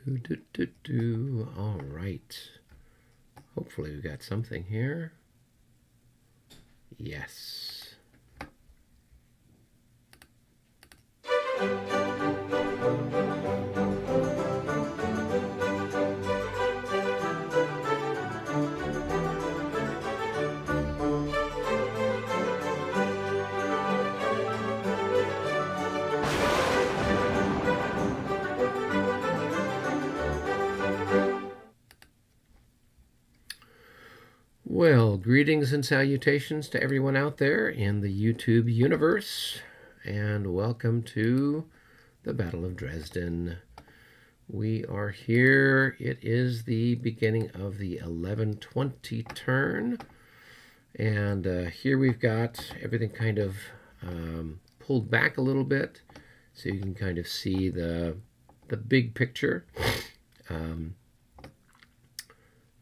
All right. Hopefully we got something here. Yes. Well, greetings and salutations to everyone out there in the YouTube universe, and welcome to the Battle of Dresden. We are here. It is the beginning of the 1120 turn, and here we've got everything kind of pulled back a little bit, so you can kind of see the big picture.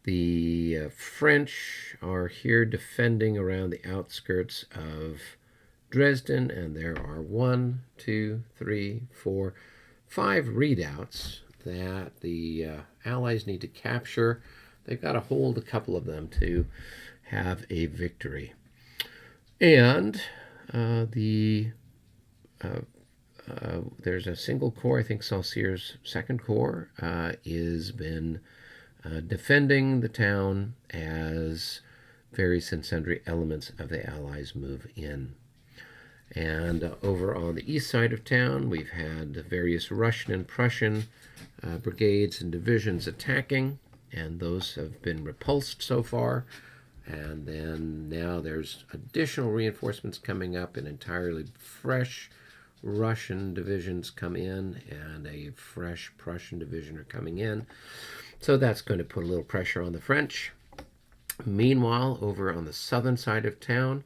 The French are here defending around the outskirts of Dresden, and there are 1, 2, 3, 4, 5 redoubts that the Allies need to capture. They've got to hold a couple of them to have a victory. And there's a single corps, I think Saussures' second corps, is been defending the town as various and sundry elements of the Allies move in. And over on the east side of town, we've had various Russian and Prussian brigades and divisions attacking, and those have been repulsed so far. And then now there's additional reinforcements coming up, and entirely fresh Russian divisions come in, and a fresh Prussian division are coming in. So that's going to put a little pressure on the French. Meanwhile, over on the southern side of town,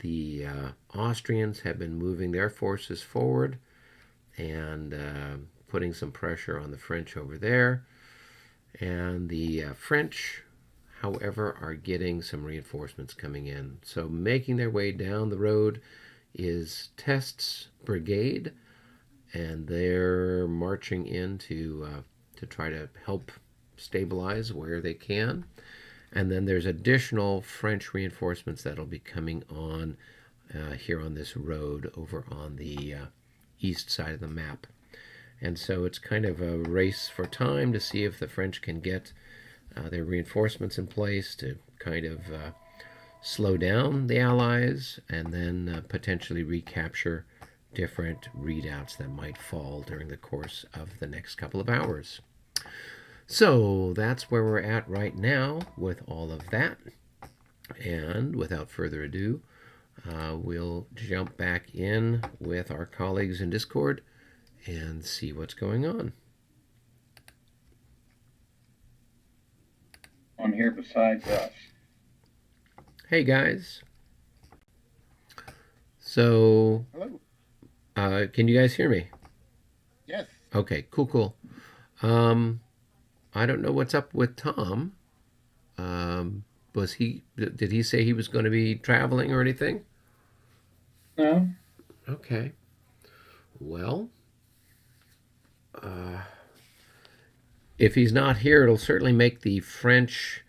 the Austrians have been moving their forces forward and putting some pressure on the French over there. And the French, however, are getting some reinforcements coming in. So making their way down the road is Test's brigade, and they're marching in to try to help stabilize where they can. And then there's additional French reinforcements that'll be coming on here on this road over on the east side of the map. And so it's kind of a race for time to see if the French can get their reinforcements in place to kind of slow down the Allies, and then potentially recapture different redoubts that might fall during the course of the next couple of hours. So that's where we're at right now with all of that. And without further ado, we'll jump back in with our colleagues in Discord and see what's going on. On here besides us. Hey guys. So, hello. Can you guys hear me? Yes. Okay, cool. I don't know what's up with Tom. Did he say he was going to be traveling or anything? No. Okay. Well, if he's not here, it'll certainly make the French,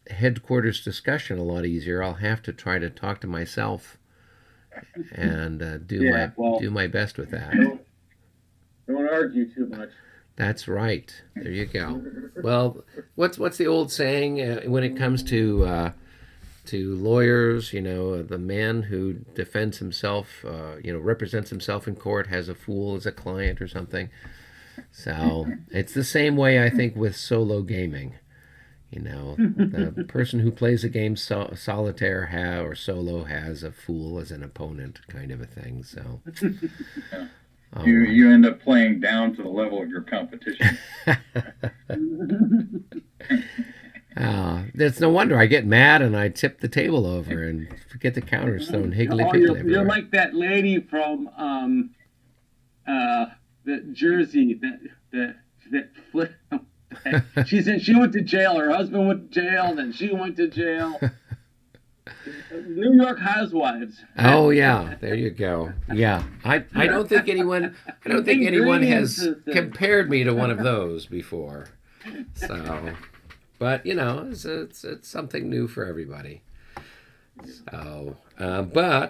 headquarters discussion a lot easier. I'll have to try to talk to myself and do my best with that. Don't argue too much. That's right. There you go. Well, what's the old saying when it comes to lawyers? The man who defends himself, represents himself in court, has a fool as a client or something. So it's the same way, I think, with solo gaming. The person who plays a game solitaire or solo has a fool as an opponent, kind of a thing. So. You end up playing down to the level of your competition. That's no wonder I get mad and I tip the table over and forget the counters thrown higgly-piggly everywhere. You're like that lady from the Jersey that she went to jail. Her husband went to jail, then she went to jail. New York Housewives. Oh yeah, there you go. Yeah, I don't think anyone Ingredient has system. compared me to one of those before. So, but it's something new for everybody. So, My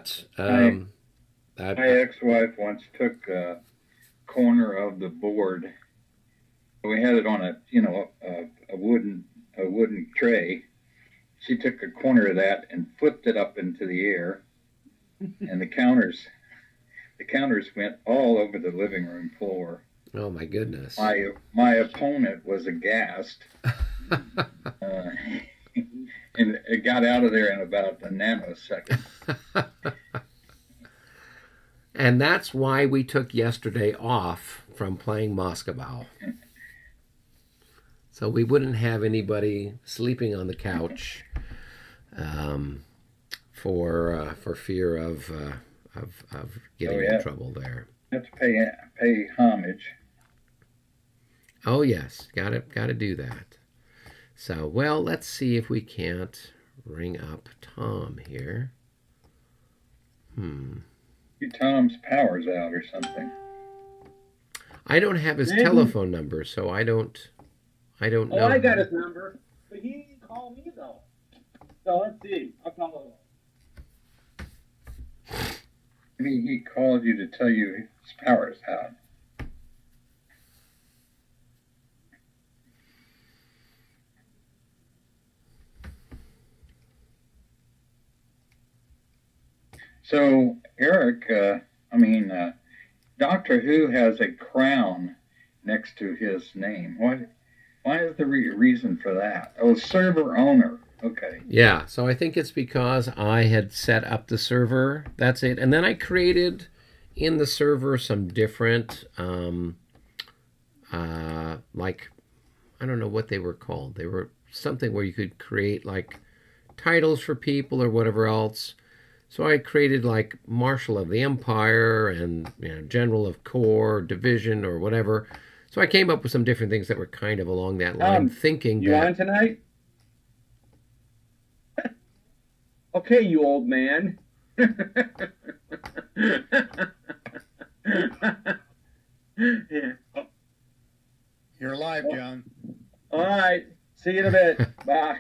ex-wife once took a corner of the board. We had it on a wooden tray. She took a corner of that and flipped it up into the air, and the counters went all over the living room floor. oh my goodness. My opponent was aghast, uh, and it got out of there in about a nanosecond. And that's why we took yesterday off from playing Moscow. So we wouldn't have anybody sleeping on the couch for fear of getting in trouble there. You have to pay homage. Oh yes, got to do that. So well, let's see if we can't ring up Tom here. Tom's power's out or something. I don't have his Maybe. telephone number, so I don't know. Oh, I got his number, but he didn't call me though. So let's see. I'll call him. Maybe he called you to tell you his power's out. So, Eric, Doctor Who has a crown next to his name. Why is the reason for that? Oh, server owner. Okay. Yeah, so I think it's because I had set up the server. That's it. And then I created in the server some different, like, I don't know what they were called. They were something where you could create like titles for people or whatever else. So I created like Marshal of the Empire and General of Corps, Division, or whatever. So I came up with some different things that were kind of along that line, thinking You that. on tonight? Okay, you old man. Yeah. You're live, John. All right. See you in a bit. Bye.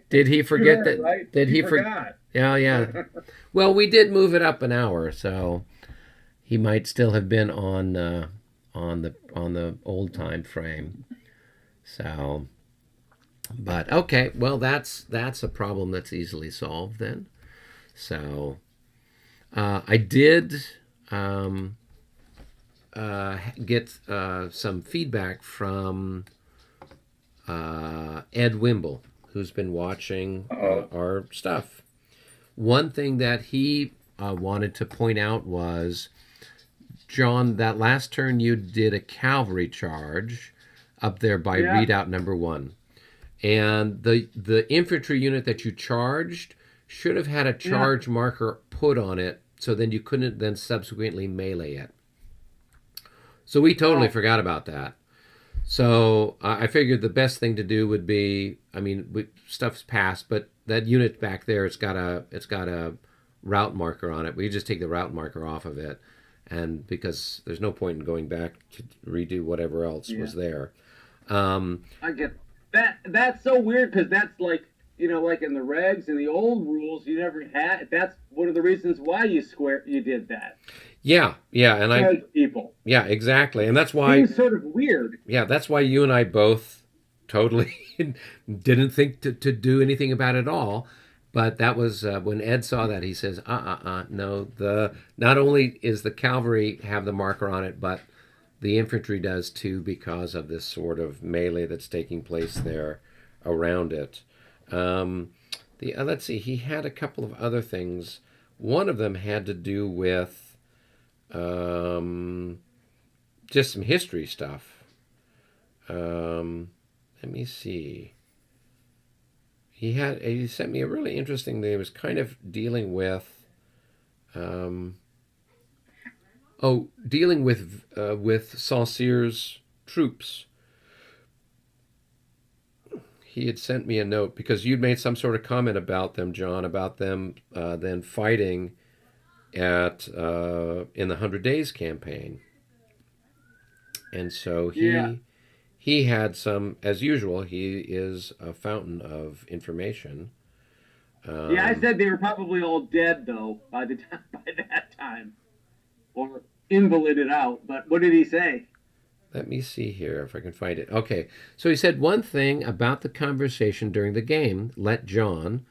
Did he forget that? Right? Did he forgot? Yeah. Well, we did move it up an hour, so he might still have been on the old time frame. So, but okay, well that's a problem that's easily solved then. So, I did get some feedback from Ed Wimble, who's been watching our stuff. One thing that he wanted to point out was, John, that last turn you did a cavalry charge up there by readout number 1. And the infantry unit that you charged should have had a charge marker put on it, so then you couldn't then subsequently melee it. So we totally forgot about that. So I figured the best thing to do would be, stuff's passed, but that unit back there, it's got a route marker on it. We just take the route marker off of it, and because there's no point in going back to redo whatever else was there. I get that. That's so weird because that's like like in the regs and the old rules, you never had. That's one of the reasons why you did that. Yeah, and people. Yeah, exactly, and that's why. Seems sort of weird. Yeah, that's why you and I both totally didn't think to do anything about it at all. But that was when Ed saw that, he says, no. Not only is the cavalry have the marker on it, but the infantry does too, because of this sort of melee that's taking place there around it. Let's see, he had a couple of other things. One of them had to do with just some history stuff. Let me see. He sent me a really interesting thing. It was kind of dealing with with Saussures troops. he had sent me a note because you'd made some sort of comment about them, John, about them then fighting at in the 100 Days campaign. And so Yeah. he had some, as usual, he is a fountain of information. Yeah, I said they were probably all dead though by that time, or invalided out. But what did he say? Let me see here if I can find it. Okay, so he said one thing about the conversation during the game let John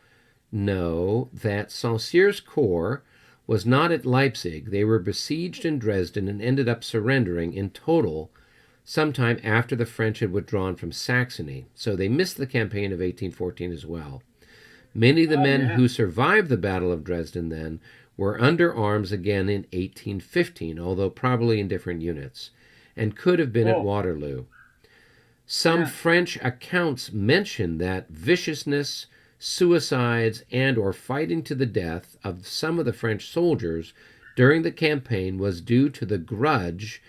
know that Saint-Cyr's corps was not at Leipzig. They were besieged in Dresden and ended up surrendering in total sometime after the French had withdrawn from Saxony. So they missed the campaign of 1814 as well. Many of the men who survived the Battle of Dresden then were under arms again in 1815, although probably in different units, and could have been at Waterloo. Some French accounts mention that viciousness, suicides, and or fighting to the death of some of the French soldiers during the campaign was due to the grudge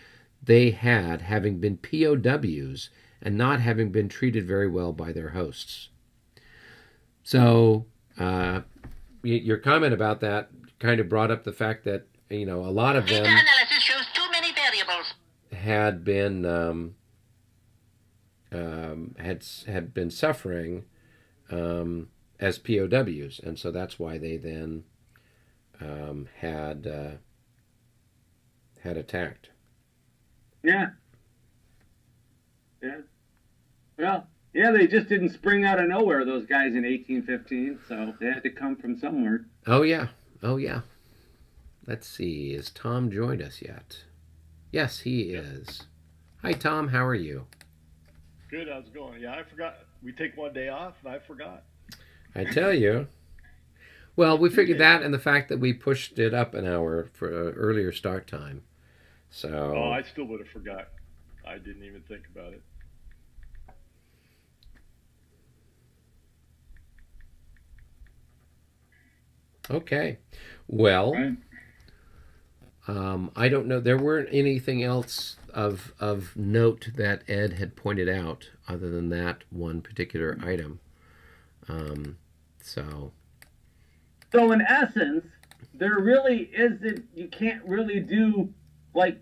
they had having been POWs and not having been treated very well by their hosts. So your comment about that kind of brought up the fact that, a lot of them analysis shows too many variables. had been had been suffering as POWs, and so that's why they then had attacked. Yeah. Well, yeah, they just didn't spring out of nowhere, those guys in 1815, so they had to come from somewhere. Oh yeah. Let's see, is Tom joined us yet? Yes, he is. Hi Tom, how are you? Good, how's it going? Yeah, I forgot. We take one day off, and I forgot. I tell you. Well, we figured that and the fact that we pushed it up an hour for an earlier start time. So. Oh, I still would have forgot. I didn't even think about it. Okay. Well, Right. I don't know. There weren't anything else of note that Ed had pointed out other than that one particular item. So So in essence, there really isn't, you can't really do like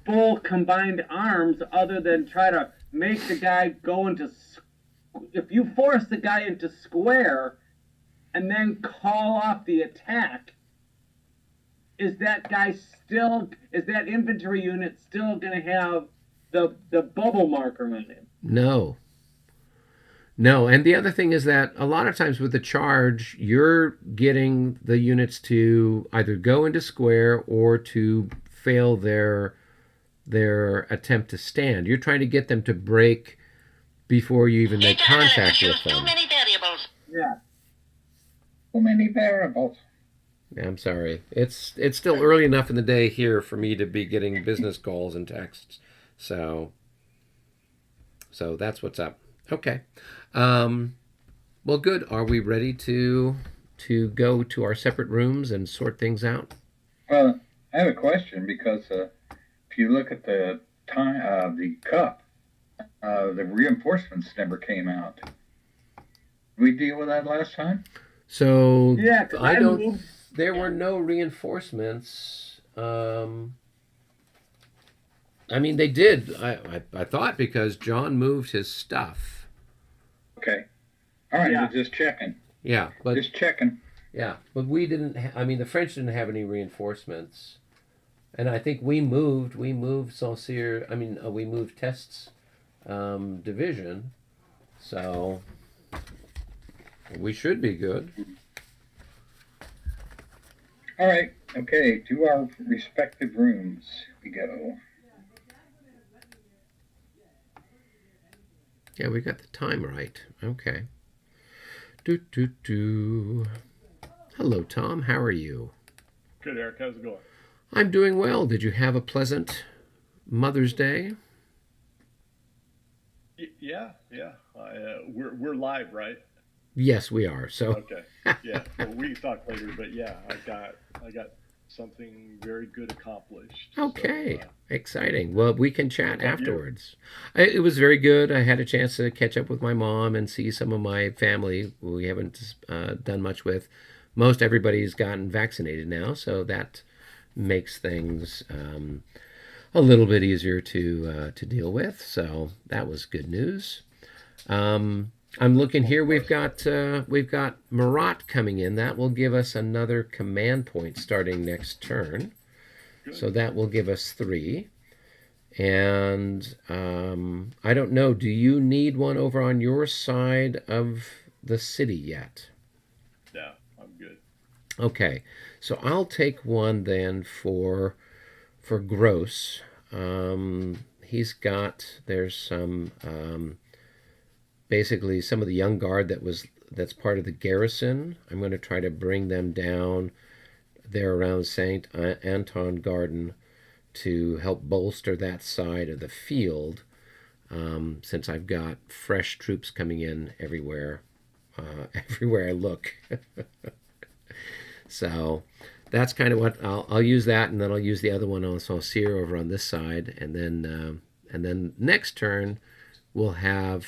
full combined arms other than try to make the guy go into, if you force the guy into square and then call off the attack, is that infantry unit still going to have the bubble marker on him? no. And the other thing is that a lot of times with the charge, you're getting the units to either go into square or to fail their attempt to stand. You're trying to get them to break before you even make contact with them. Too many variables. Yeah. So many variables. I'm sorry. It's still early enough in the day here for me to be getting business calls and texts. So that's what's up. Okay. Well, good. Are we ready to go to our separate rooms and sort things out? Well, I have a question because if you look at the time, the cup, the reinforcements never came out. Did we deal with that last time? So Yeah, 'cause I moved. There were no reinforcements. I mean, they did. I thought because John moved his stuff. Okay. All right, Yeah. just checking. Yeah, but Just checking. yeah, but we didn't. I mean, the French didn't have any reinforcements, and I think we moved Saint-Cyr. I mean, we moved Test's division, so we should be good. All right. Okay, to our respective rooms we go. Yeah, we got the time right. Okay. Hello, Tom. How are you? Good, Eric, how's it going? I'm doing well. Did you have a pleasant Mother's Day? Yeah. We're live, right? Yes, we are. So Okay. Yeah. Well, we can talk later, but yeah, I got something very good accomplished. Okay, So, exciting. Well, we can what chat about you? afterwards. It was very good. I had a chance to catch up with my mom and see some of my family who we haven't done much with. Most everybody's gotten vaccinated now, so that makes things a little bit easier to deal with. So that was good news. I'm looking here. We've got Marat coming in. That will give us another command point starting next turn. Good. So that will give us 3. And I don't know. Do you need one over on your side of the city yet? Yeah, I'm good. Okay. So I'll take one then for Gross. There's some basically some of the young guard that's part of the garrison. I'm going to try to bring them down there around Saint Anton Garden to help bolster that side of the field, since I've got fresh troops coming in everywhere, everywhere I look. So that's kind of what I'll use that, and then I'll use the other one on Saucier over on this side, and then next turn we'll have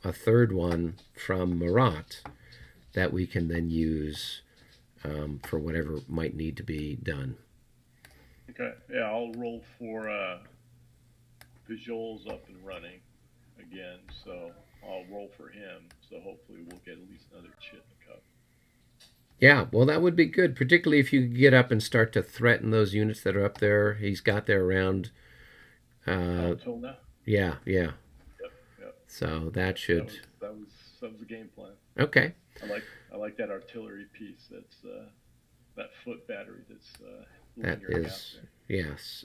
a third one from Marat that we can then use for whatever might need to be done. Okay. Yeah, I'll roll for Pujol's up and running again, so I'll roll for him. So hopefully we'll get at least another chit in the cup. Yeah, well, that would be good, particularly if you could get up and start to threaten those units that are up there. He's got there around. Until now. Yeah, yeah. Yep, yep. So that should. That was the game plan. Okay. I like that artillery piece. That's that foot battery. That's That lingering is, out yes.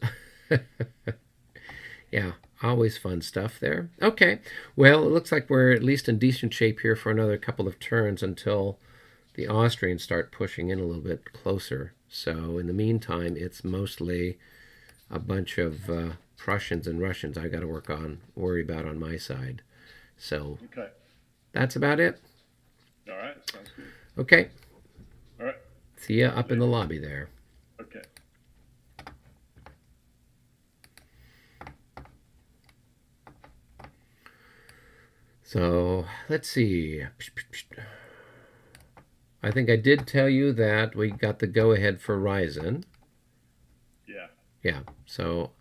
Yeah, always fun stuff there. Okay, well, it looks like we're at least in decent shape here for another couple of turns until the Austrians start pushing in a little bit closer. So in the meantime, it's mostly a bunch of Prussians and Russians I got to worry about on my side. So there. Okay. that's about it. All right. Sounds good. Okay, All right. see ya up in the lobby there. Okay. So let's see. I think I did tell you that we got the go-ahead for Ryzen. Yeah. Yeah, so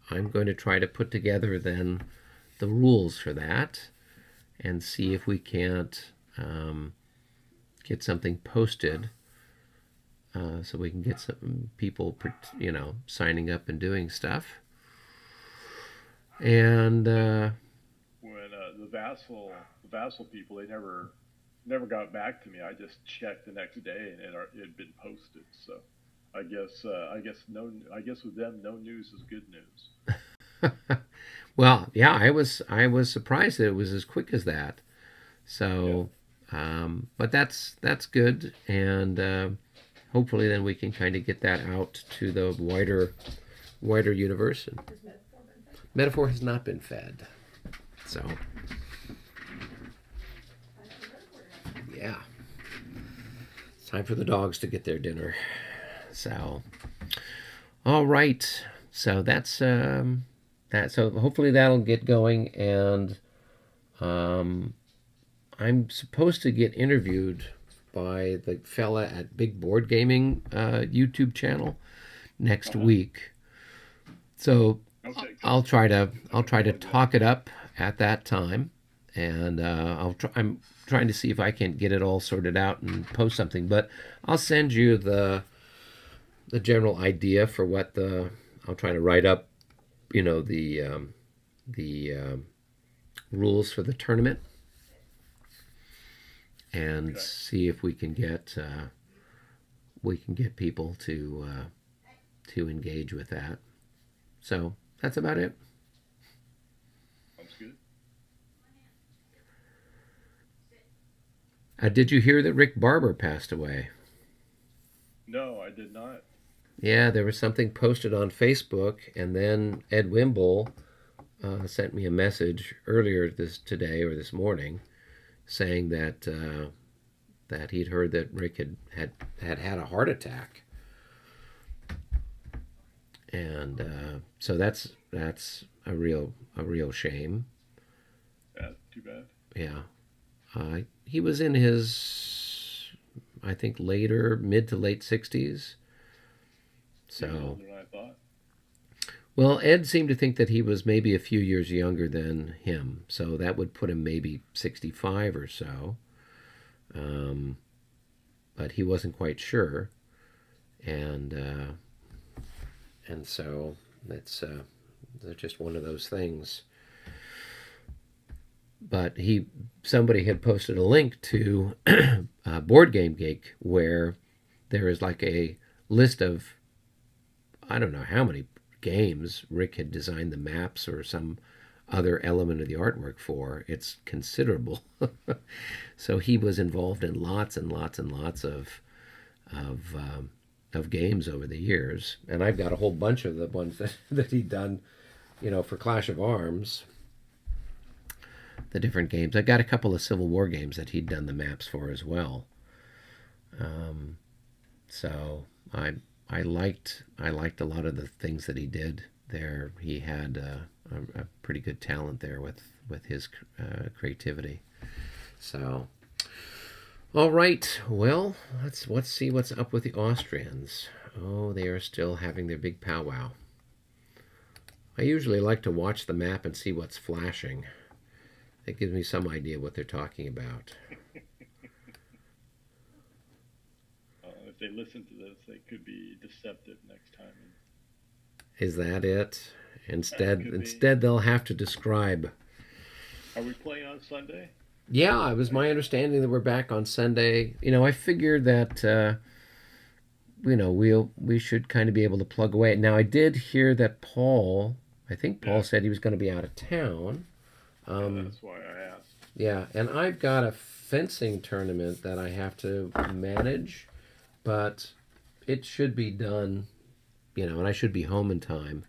I'm going to try to put together then the rules for that and see if we can't get something posted so we can get some people, signing up and doing stuff. And When the vassal people, they never got back to me. I just checked the next day, and it had been posted. So, I guess with them, no news is good news. well, yeah, I was surprised that it was as quick as that. So, but that's good, and hopefully then we can kind of get that out to the wider universe. And Metaphor has not been fed, so yeah, it's time for the dogs to get their dinner. So, all right, so that's that. So hopefully that'll get going, and I'm supposed to get interviewed by the fella at Big Board Gaming YouTube channel next week. So Okay. I'll try to talk it up at that time, and I'm trying to see if I can get it all sorted out and post something. But I'll send you the general idea for what I'll try to write up, the rules for the tournament, and see if we can get people to engage with that. So that's about it. Sounds good. Did you hear that Rick Barber passed away? No, I did not. Yeah, there was something posted on Facebook, and then Ed Wimble sent me a message earlier today or this morning, saying that he'd heard that Rick had a heart attack. and so that's a real shame. Yeah, too bad. Yeah, he was in his, I think, later mid to late 60s. He was So, older than I thought. well, Ed seemed to think that he was maybe a few years younger than him, so that would put him maybe 65 or so. Um, but he wasn't quite sure, and so it's just one of those things. But somebody had posted a link to a Board Game Geek where there is like a list of, I don't know how many games Rick had designed the maps or some other element of the artwork for. It's considerable. So he was involved in lots and lots and lots of of games over the years, and I've got a whole bunch of the ones that he'd done, for Clash of Arms. The different games. I got a couple of Civil War games that he'd done the maps for as well. So I liked a lot of the things that he did there. He had a pretty good talent there with his creativity. So, all right. Well, let's see what's up with the Austrians. Oh, they are still having their big powwow. I usually like to watch the map and see what's flashing. It gives me some idea what they're talking about. If they listen to this, they could be deceptive next time. Is that it? Instead, they'll have to describe. Are we playing on Sunday? Yeah, it was my understanding that we're back on Sunday. I figured that we should kind of be able to plug away. Now, I did hear that I think Paul said he was going to be out of town. That's why I asked. Yeah, and I've got a fencing tournament that I have to manage, but it should be done, and I should be home in time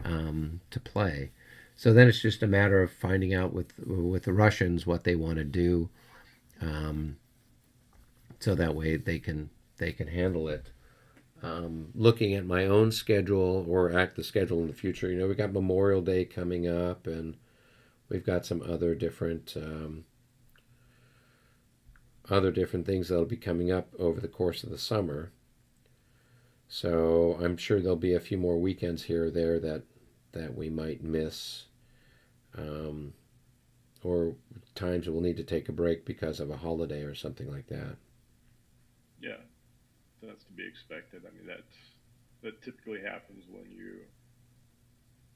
to play. So then it's just a matter of finding out with the Russians what they want to do, so that way they can handle it. Looking at my own schedule or at the schedule in the future, we got Memorial Day coming up, and we've got some other different things that'll be coming up over the course of the summer. So I'm sure there'll be a few more weekends here or there that we might miss, or times we'll need to take a break because of a holiday or something like that. Yeah, that's to be expected. I mean, that typically happens when you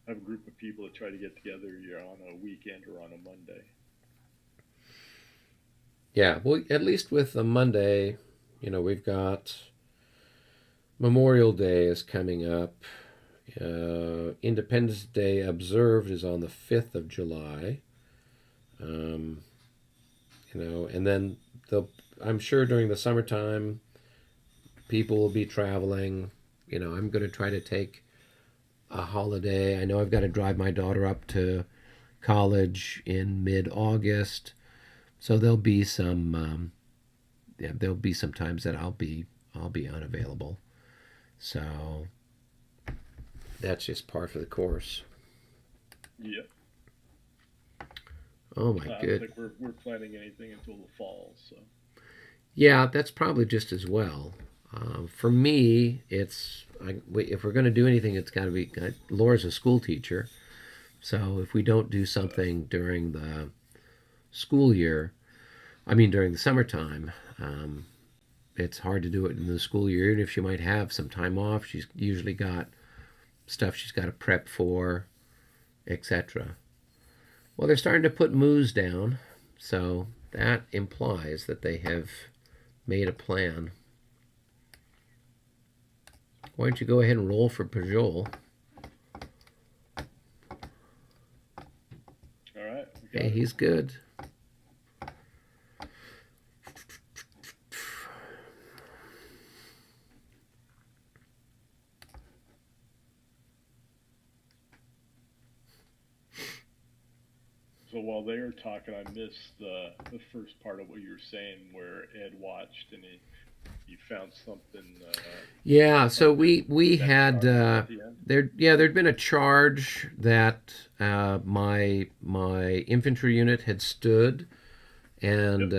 have a group of people that try to get together. You're on a weekend or on a Monday. Yeah, well, at least with the Monday, we've got Memorial Day is coming up. Independence Day observed is on the 5th of July. And then I'm sure during the summertime, people will be traveling. I'm going to try to take a holiday. I know I've got to drive my daughter up to college in mid-August, so there'll be some times that I'll be unavailable. So that's just par for the course. Yeah. Oh my I don't think we're planning anything until the fall. So. Yeah, that's probably just as well. For me, if we're going to do anything, it's got to be. Laura's a school teacher, so if we don't do something during the school year, during the summertime, it's hard to do it in the school year. Even if she might have some time off, she's usually got stuff she's got to prep for, etc. Well, they're starting to put moose down, so that implies that they have made a plan. Why don't you go ahead and roll for Pajol? All right. Okay, he's good. So while they were talking, I missed the first part of what you were saying, where Ed watched and you found something. Yeah, so we That had charge at the end. there'd been a charge that my infantry unit had stood, and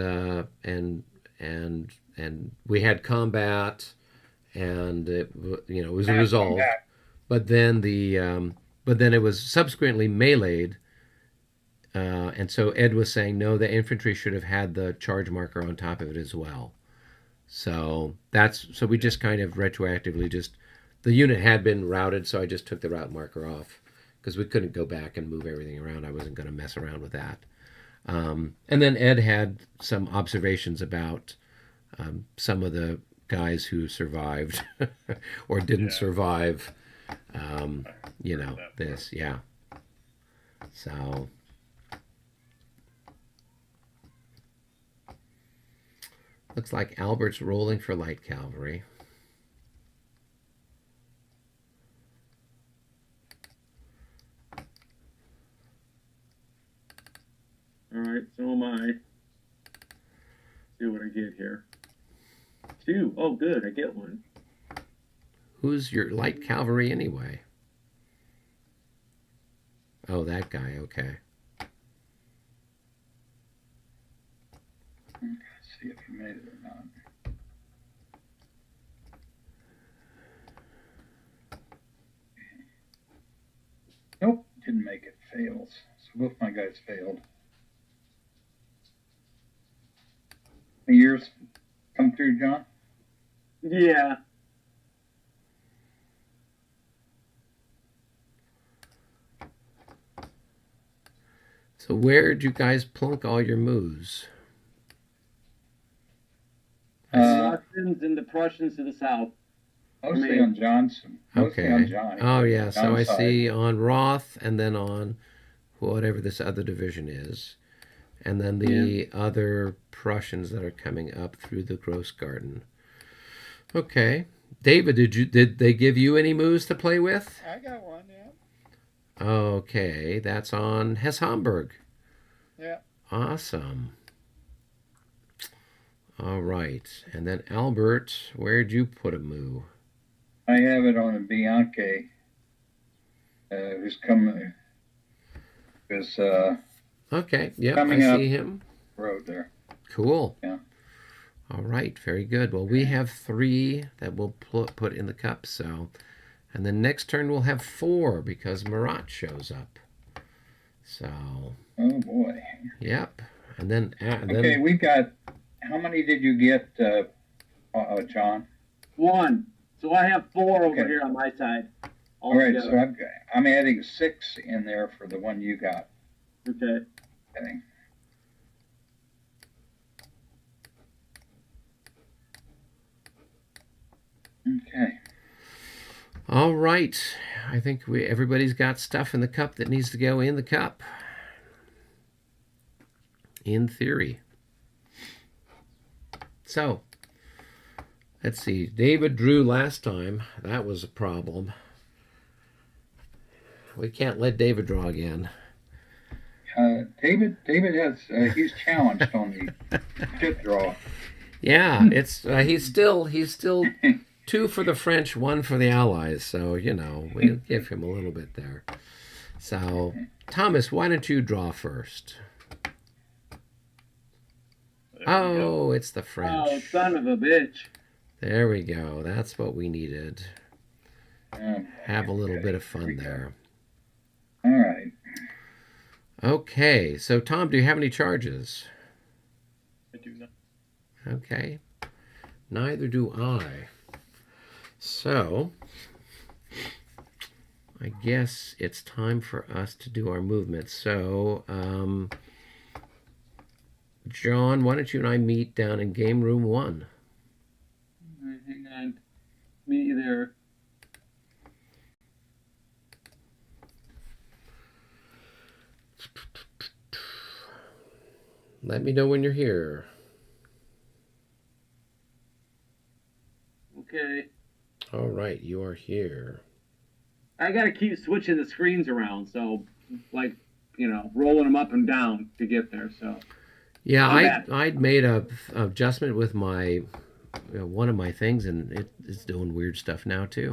and we had combat, and it was resolved. But then but then it was subsequently meleeed, and so Ed was saying no, the infantry should have had the charge marker on top of it as well. So we just kind of retroactively just the unit had been routed, so I just took the route marker off because we couldn't go back and move everything around. I wasn't going to mess around with that. And then Ed had some observations about some of the guys who survived or didn't survive. This, yeah. So. Looks like Albert's rolling for light cavalry. All right, so am I. See what I get here. 2. Oh, good, I get one. Who's your light cavalry anyway? Oh, that guy, okay. Let's see if he made it or not. Nope, didn't make it. Fails. So both my guys failed. The years come through, John? Yeah. So where'd you guys plunk all your moves? The Russians and the Prussians to the south. Mostly on Johnson. Mostly on Okay. Johnny. Oh, yeah. So I John's see side. on Roth and then on whatever this other division is. And then the other Prussians that are coming up through the Gross Garden. Okay. David, did they give you any moves to play with? I got one, yeah. Okay. That's on Hesse Homburg. Yeah. Awesome. All right. And then Albert, where'd you put a move? I have it on a Bianchi, who's coming. Who's Okay. Yep. coming I up see him. road there. Cool. Yeah. All right. Very good. Well, we have 3 that we'll put in the cup. So, and then next turn we'll have 4 because Marat shows up. So. Oh boy. Yep. And then. Okay, we got. How many did you get, John? 1. So I have 4 over Okay. here on my side. All right, altogether. so I'm adding 6 in there for the one you got. Okay. Okay. Okay. All right. I think everybody's got stuff in the cup that needs to go in the cup. In theory. So, let's see. David drew last time. That was a problem. We can't let David draw again. David has he's challenged on the tip draw. Yeah, it's he's still 2 for the French, 1 for the Allies. So we'll give him a little bit there. So Thomas, why don't you draw first? Oh, it's the French. Oh, son of a bitch. There we go. That's what we needed. Have a little bit of fun there. All right. Okay, so Tom, do you have any charges? I do not. Okay. Neither do I. So, I guess it's time for us to do our movements. So, John, why don't you and I meet down in game room 1? All right, hang on. Meet you there. Let me know when you're here. Okay. All right, you are here. I gotta keep switching the screens around, so rolling them up and down to get there. So Yeah, Not bad. I'd made a adjustment with my one of my things, and it is doing weird stuff now too.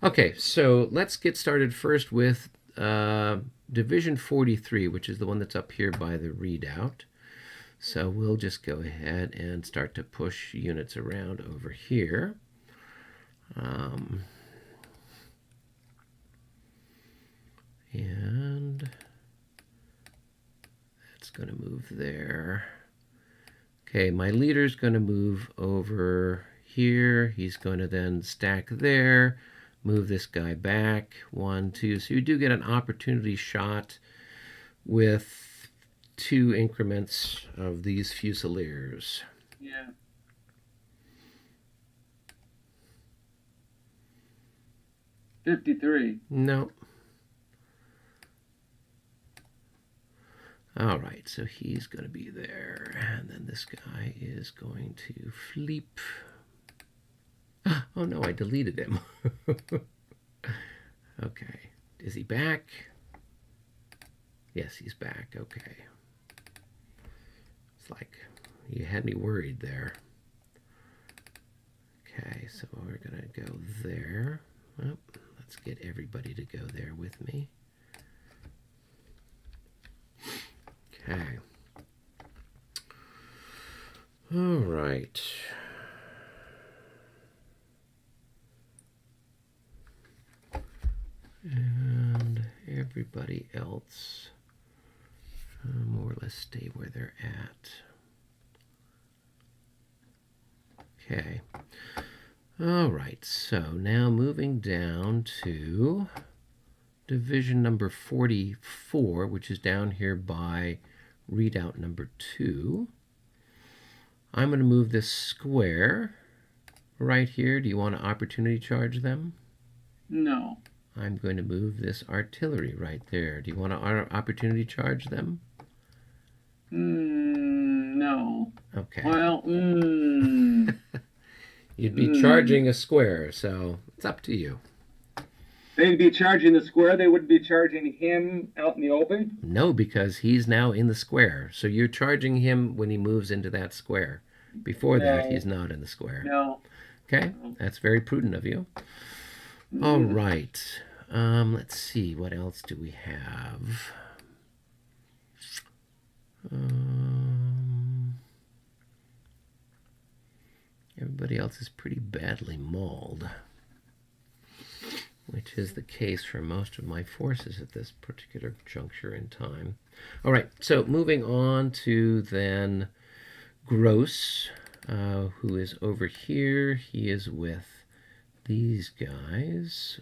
Okay, so let's get started first with Division 43, which is the one that's up here by the readout. So we'll just go ahead and start to push units around over here. And that's going to move there. Okay, my leader's going to move over here. He's going to then stack there, move this guy back, 1, 2. So you do get an opportunity shot with 2 increments of these Fusiliers. Yeah. $53. No. All right, so he's going to be there, and then this guy is going to fleep. Oh no, I deleted him. Okay, is he back? Yes, he's back. Okay. It's like you had me worried there. Okay, so we're going to go there. Well, let's get everybody to go there with me. Okay. All right. And everybody else more or less stay where they're at. Okay. All right, so now moving down to Division number 44, which is down here by readout number 2. I'm going to move this square right here. Do you want to opportunity charge them? No. I'm going to move this artillery right there. Do you want to opportunity charge them? No. Okay. Well, You'd be charging a square, so it's up to you. They'd be charging the square. They wouldn't be charging him out in the open? No, because he's now in the square. So you're charging him when he moves into that square. Before that, he's not in the square. No. Okay, that's very prudent of you. All right. Let's see. What else do we have? Everybody else is pretty badly mauled, which is the case for most of my forces at this particular juncture in time. All right, so moving on to then Gross, who is over here. He is with these guys,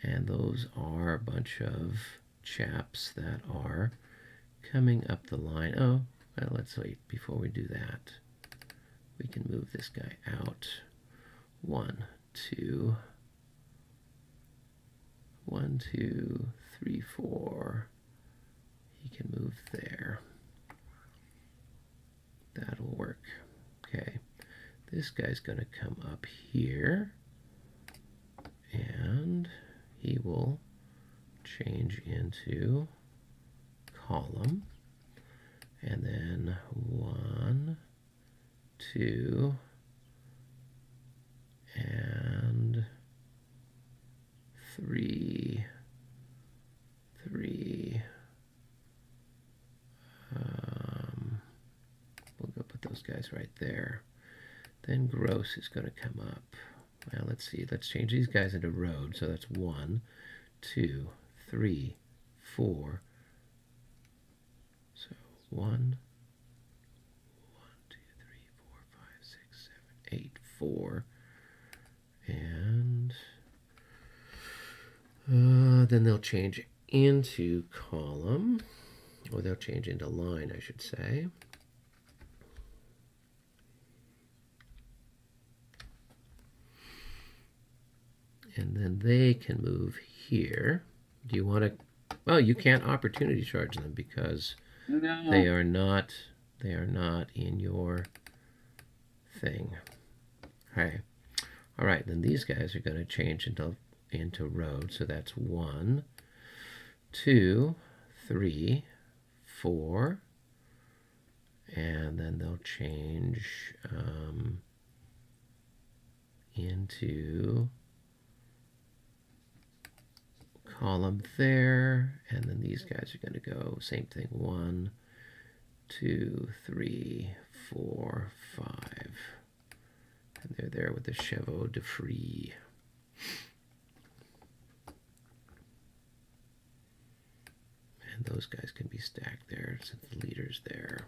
and those are a bunch of chaps that are coming up the line. Oh, well, let's wait before we do that. We can move this guy out. 1, 2, 1, 2, 3, 4. He can move there. That'll work. Okay. This guy's going to come up here, and he will change into column, and then 1, 2, and 3, 3. We'll go put those guys right there. Then Gross is going to come up. Well, let's see. Let's change these guys into road. So that's 1, 2, 3, 4. So 1, 2, 3, 4, 5, 6, 7, 8, 4. And then they'll change into column. Or they'll change into line, I should say. And then they can move here. Do you want to? Well, you can't opportunity charge them because they are not in your thing. Okay. All right. Then these guys are going to change into road. So that's 1, 2, 3, 4, and then they'll change into column there, and then these guys are going to go same thing. 1, 2, 3, 4, 5, and they're there with the chevaux de frise. And those guys can be stacked there since the leader's there.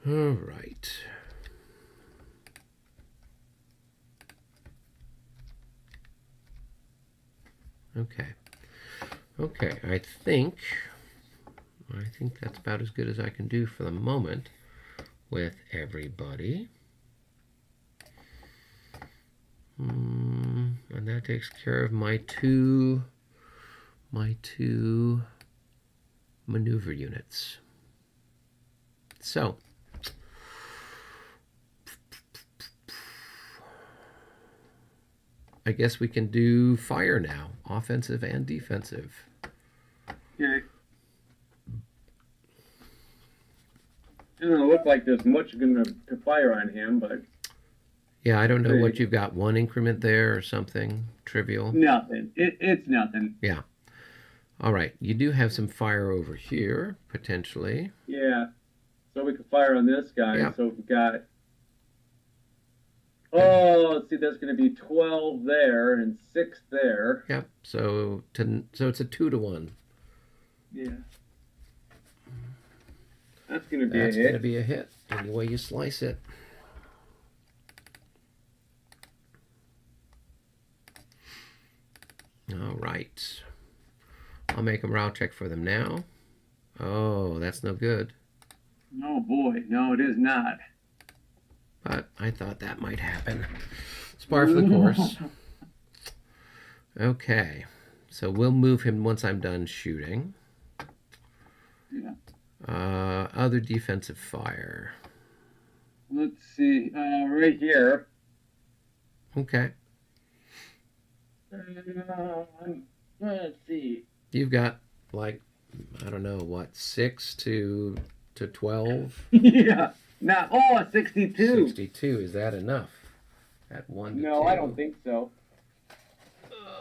All right. Okay. Okay, I think that's about as good as I can do for the moment with everybody. And that takes care of my two maneuver units. So I guess we can do fire now, offensive and defensive. Okay. It doesn't look like there's much going to fire on him, but Yeah, I don't know what you've got, 1 increment there or something trivial. nothing. It's nothing. Yeah. All right, you do have some fire over here, potentially. Yeah. So we can fire on this guy. Yeah. So we've got. Oh, let's see. There's going to be 12 there and 6 there. Yep, so it's a 2-to-1. Yeah. That's going to be That's a going to hit. be a hit, any way you slice it. All right. I'll make a morale check for them now. Oh, that's no good. Oh boy, no, it is not. But I thought that might happen. It's par for the course. Okay, so we'll move him once I'm done shooting. Yeah. Other defensive fire. Let's see. Right here. Okay, Let's see. you've got like, I don't know, what, 6 to 12? Yeah. Now, a 62. 62, is that enough? At 1 to 2? No, I don't think so.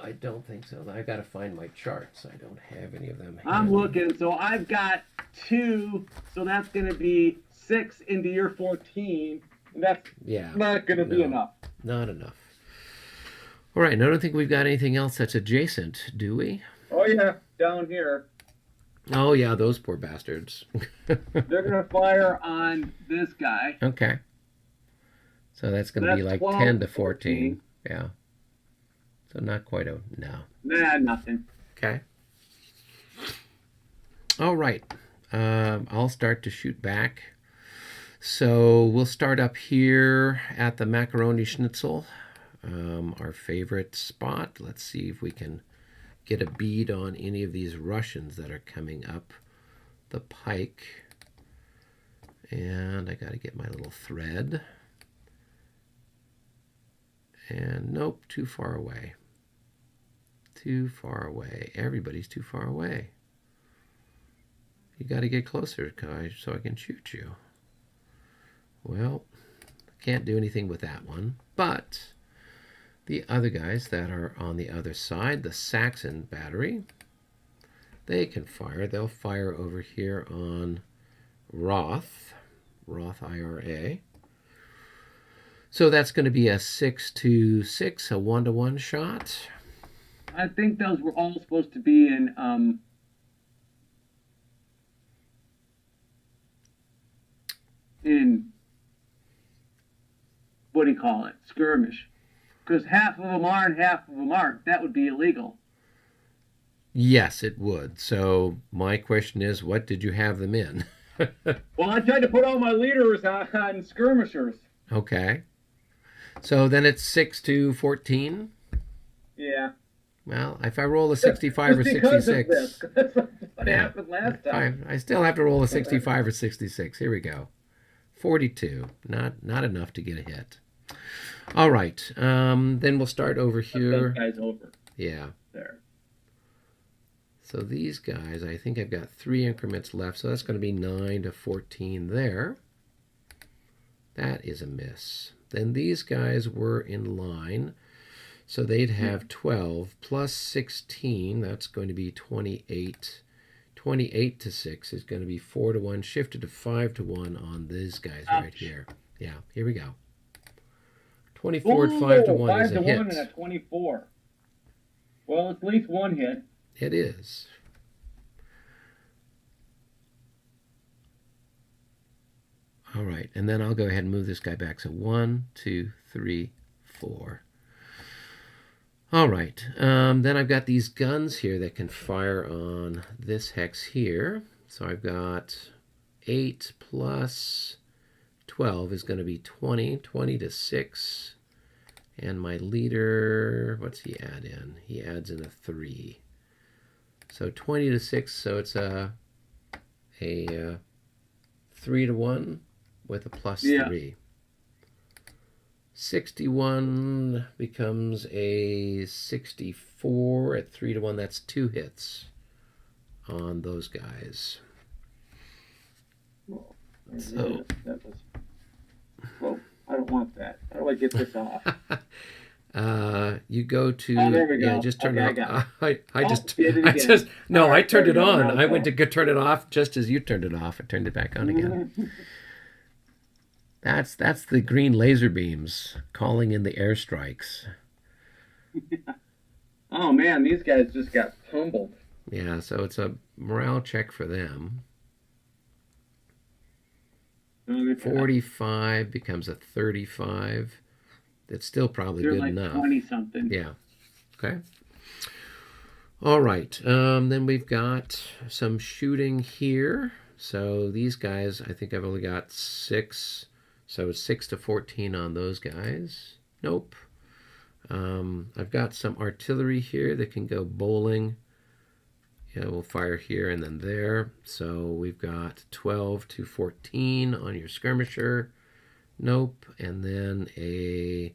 I don't think so. I got to find my charts. I don't have any of them. I'm handy. looking. So I've got 2. So that's going to be 6 into your 14. And that's Yeah, not going to be no. enough. Not enough. All right, and I don't think we've got anything else that's adjacent, do we? Oh, yeah. Down here. Oh, yeah, those poor bastards. They're going to fire on this guy. Okay. So that's going to be That's like 12 10 to to 14. Yeah. So not quite a, no. Nah, nothing. Okay. All right. I'll start to shoot back. So we'll start up here at the macaroni schnitzel, our favorite spot. Let's see if we can get a bead on any of these Russians that are coming up the pike. And I got to get my little thread. And nope, too far away. Too far away. Everybody's too far away. You got to get closer, guys, so I can shoot you. Well, can't do anything with that one. But the other guys that are on the other side, the Saxon battery, they can fire. They'll fire over here on Roth IRA. So that's going to be a 6 to 6, a 1-to-1 shot. I think those were all supposed to be in what do you call it? Skirmish. Because half of them are and half of them aren't. That would be illegal. Yes, it would. So my question is, what did you have them in? Well, I tried to put all my leaders on skirmishers. Okay. So then it's 6 to 14. Yeah. Well, if I roll a 65 or Just because of 66. this. That's what Yeah. happened last time. I still have to roll a 65 or 66. Here we go. 42. Not enough to get a hit. All right. Then we'll start over here. That guy's over Yeah. there. So these guys, I think I've got 3 increments left. So that's going to be 9 to 14 there. That is a miss. Then these guys were in line, so they'd have 12 plus 16. That's going to be 28. 28 to 6 is going to be 4 to 1, shifted to 5 to 1 on these guys right here. Yeah, here we go. 24 at 5 to 1 is a 5 to hit. 1 and a 24. Well, it's at least one hit. It is. All right, and then I'll go ahead and move this guy back. So 1, 2, 3, 4. All right, then I've got these guns here that can fire on this hex here. So I've got 8 plus 12 is going to be 20. 20 to 6. And my leader, what's he add in? He adds in a 3. So 20 to 6, so it's a 3 to 1 with a plus 3. 61 becomes a 64 at 3 to 1. That's 2 hits on those guys. Well, I don't want that. How do I get this off? You go to there we go. just turn Okay, it off. I did it again. I turned it on. Now I went to go turn it off just as you turned it off. I turned it back on again. That's the green laser beams calling in the airstrikes. Oh man, these guys just got pummeled. Yeah, so it's a morale check for them. 45 becomes a 35. That's still probably They're good like enough. 20-something. Yeah. Okay. All right. Then we've got some shooting here. So these guys, I think I've only got 6. So it's 6 to 14 on those guys. Nope. I've got some artillery here that can go bowling. Yeah, we'll fire here and then there. So we've got 12 to 14 on your skirmisher. Nope. And then a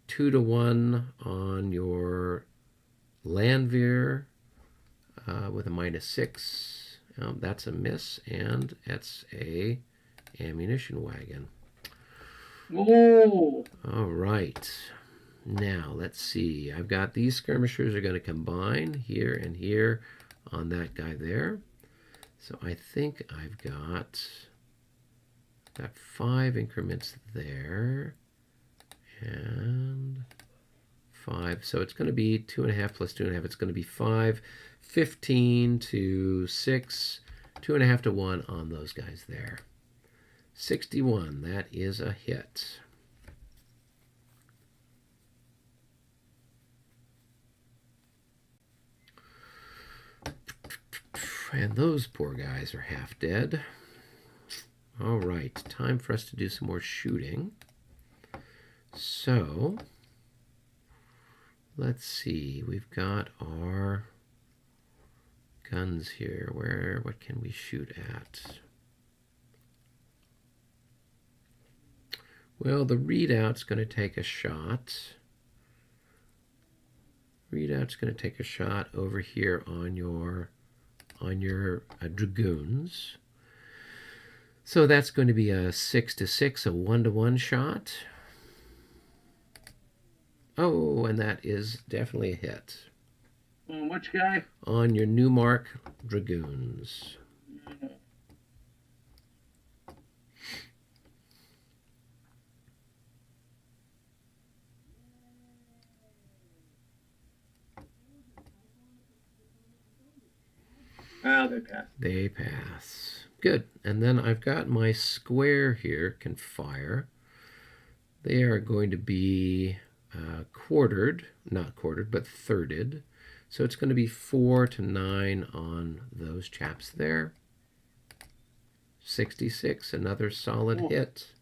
2 to 1 on your Landwehr with a -6. That's a miss, and that's a ammunition wagon. Oh! All right. Now, let's see. I've got these skirmishers are going to combine here and here on that guy there. So I think I've got 5 increments there. And 5. So it's going to be 2.5 plus 2.5. It's going to be 5. 15 to 6. 2.5 to 1 on those guys there. 61. That is a hit. And those poor guys are half dead. All right, time for us to do some more shooting. So, let's see. We've got our guns here. What can we shoot at? Well, the readout's going to take a shot. Readout's going to take a shot over here on your dragoons. So that's going to be a 6 to 6, a 1 to 1 shot. Oh, and that is definitely a hit. On which guy? On your Newmark dragoons. Ah, they pass. They pass. Good. And then I've got my square here can fire. They are going to be quartered, not quartered, but thirded. So it's going to be 4 to 9 on those chaps there. 66, another solid hit.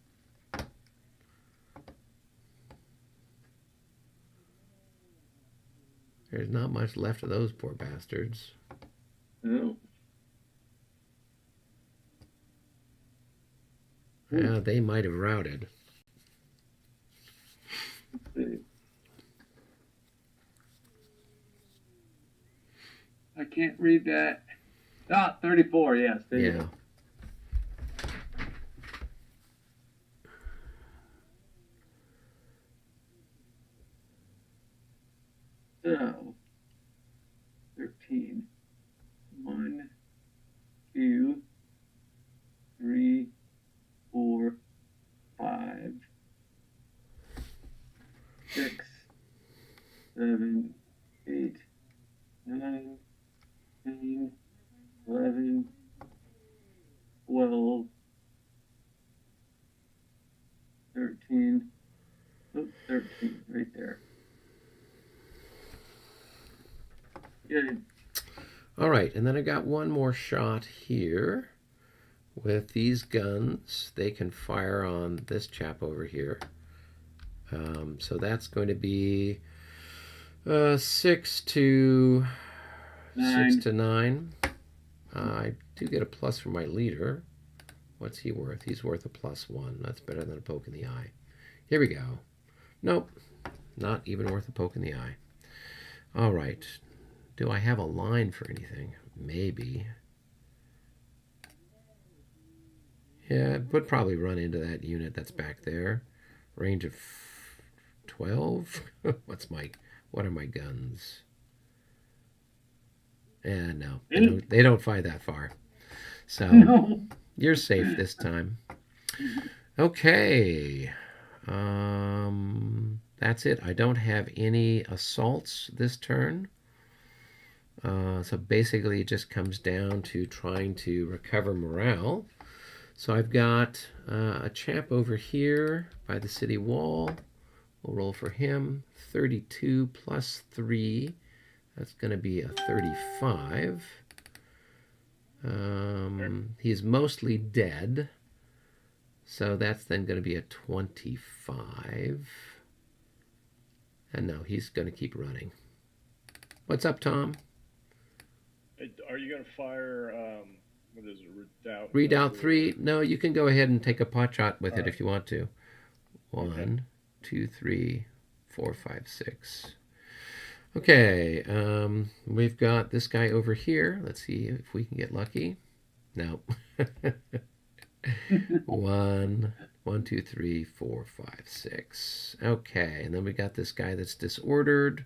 There's not much left of those poor bastards. No. Yeah, they might have routed. Let's see. I can't read that. Ah, 34, yes. There you Yeah. go. So, 13. 1, 2, 3, 4, 5, 6, 7, 8, 9, 10, 11, 12, 13. Oops, 13, right there. Good. All right, and then I got one more shot here with these guns. They can fire on this chap over here. So that's going to be 6 to 9. 6 to 9. I do get a plus for my leader. What's he worth? He's worth a +1. That's better than a poke in the eye. Here we go. Nope, not even worth a poke in the eye. All right. Do I have a line for anything? Maybe. Yeah, it would probably run into that unit that's back there. Range of 12. What are my guns? No, they don't fly that far. So No. you're safe this time. Okay. That's it. I don't have any assaults this turn. So basically it just comes down to trying to recover morale. So I've got a chap over here by the city wall. We'll roll for him. 32 plus 3. That's going to be a 35. He's mostly dead. So that's then going to be a 25. And no, he's going to keep running. What's up, Tom? Are you going to fire, what is it, redoubt? Redoubt 3. No, you can go ahead and take a pot shot with it right. if you want to. 1, Okay. 2, 3, 4, 5, 6. Okay, we've got this guy over here. Let's see if we can get lucky. No. 1, 2, 3, 4, 5, 6. Okay, and then we got this guy that's disordered.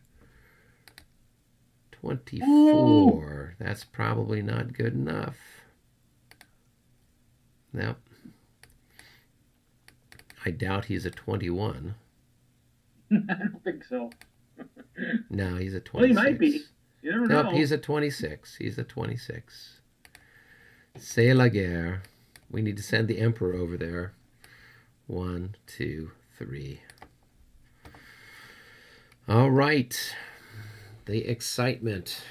24. That's probably not good enough. Nope. I doubt he's a 21. I don't think so. No, he's a 26. Well, he might be. You never know. Nope, he's a 26. He's a 26. C'est la guerre. We need to send the Emperor over there. 1, 2, 3. All right. The excitement.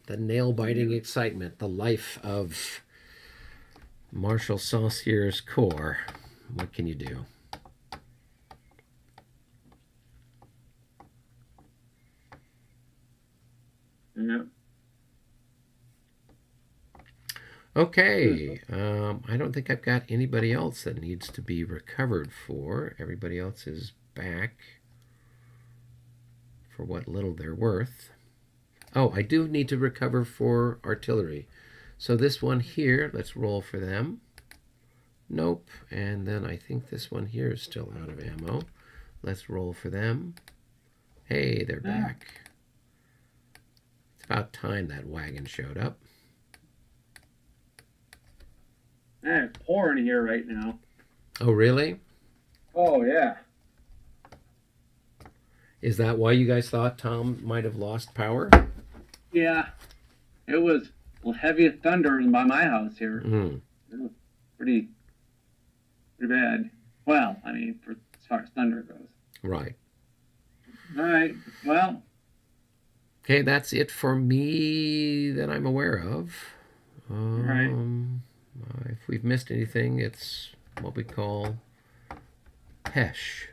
The nail-biting excitement. The life of Marshal Saint-Cyr's corps. What can you do? Yeah. Okay, I don't think I've got anybody else that needs to be recovered for. Everybody else is back for what little they're worth. Oh, I do need to recover for artillery. So this one here, let's roll for them. Nope. And then I think this one here is still out of ammo. Let's roll for them. Hey, they're back. It's about time that wagon showed up. Man, it's pouring here right now. Oh, really? Oh, yeah. Is that why you guys thought Tom might have lost power? Yeah. It was heavy thunder by my house here. Mm. It was pretty bad. Well, I mean, as far as thunder goes. Right. All right. Well. Okay, that's it for me that I'm aware of. Right. If we've missed anything, it's what we call Pesh.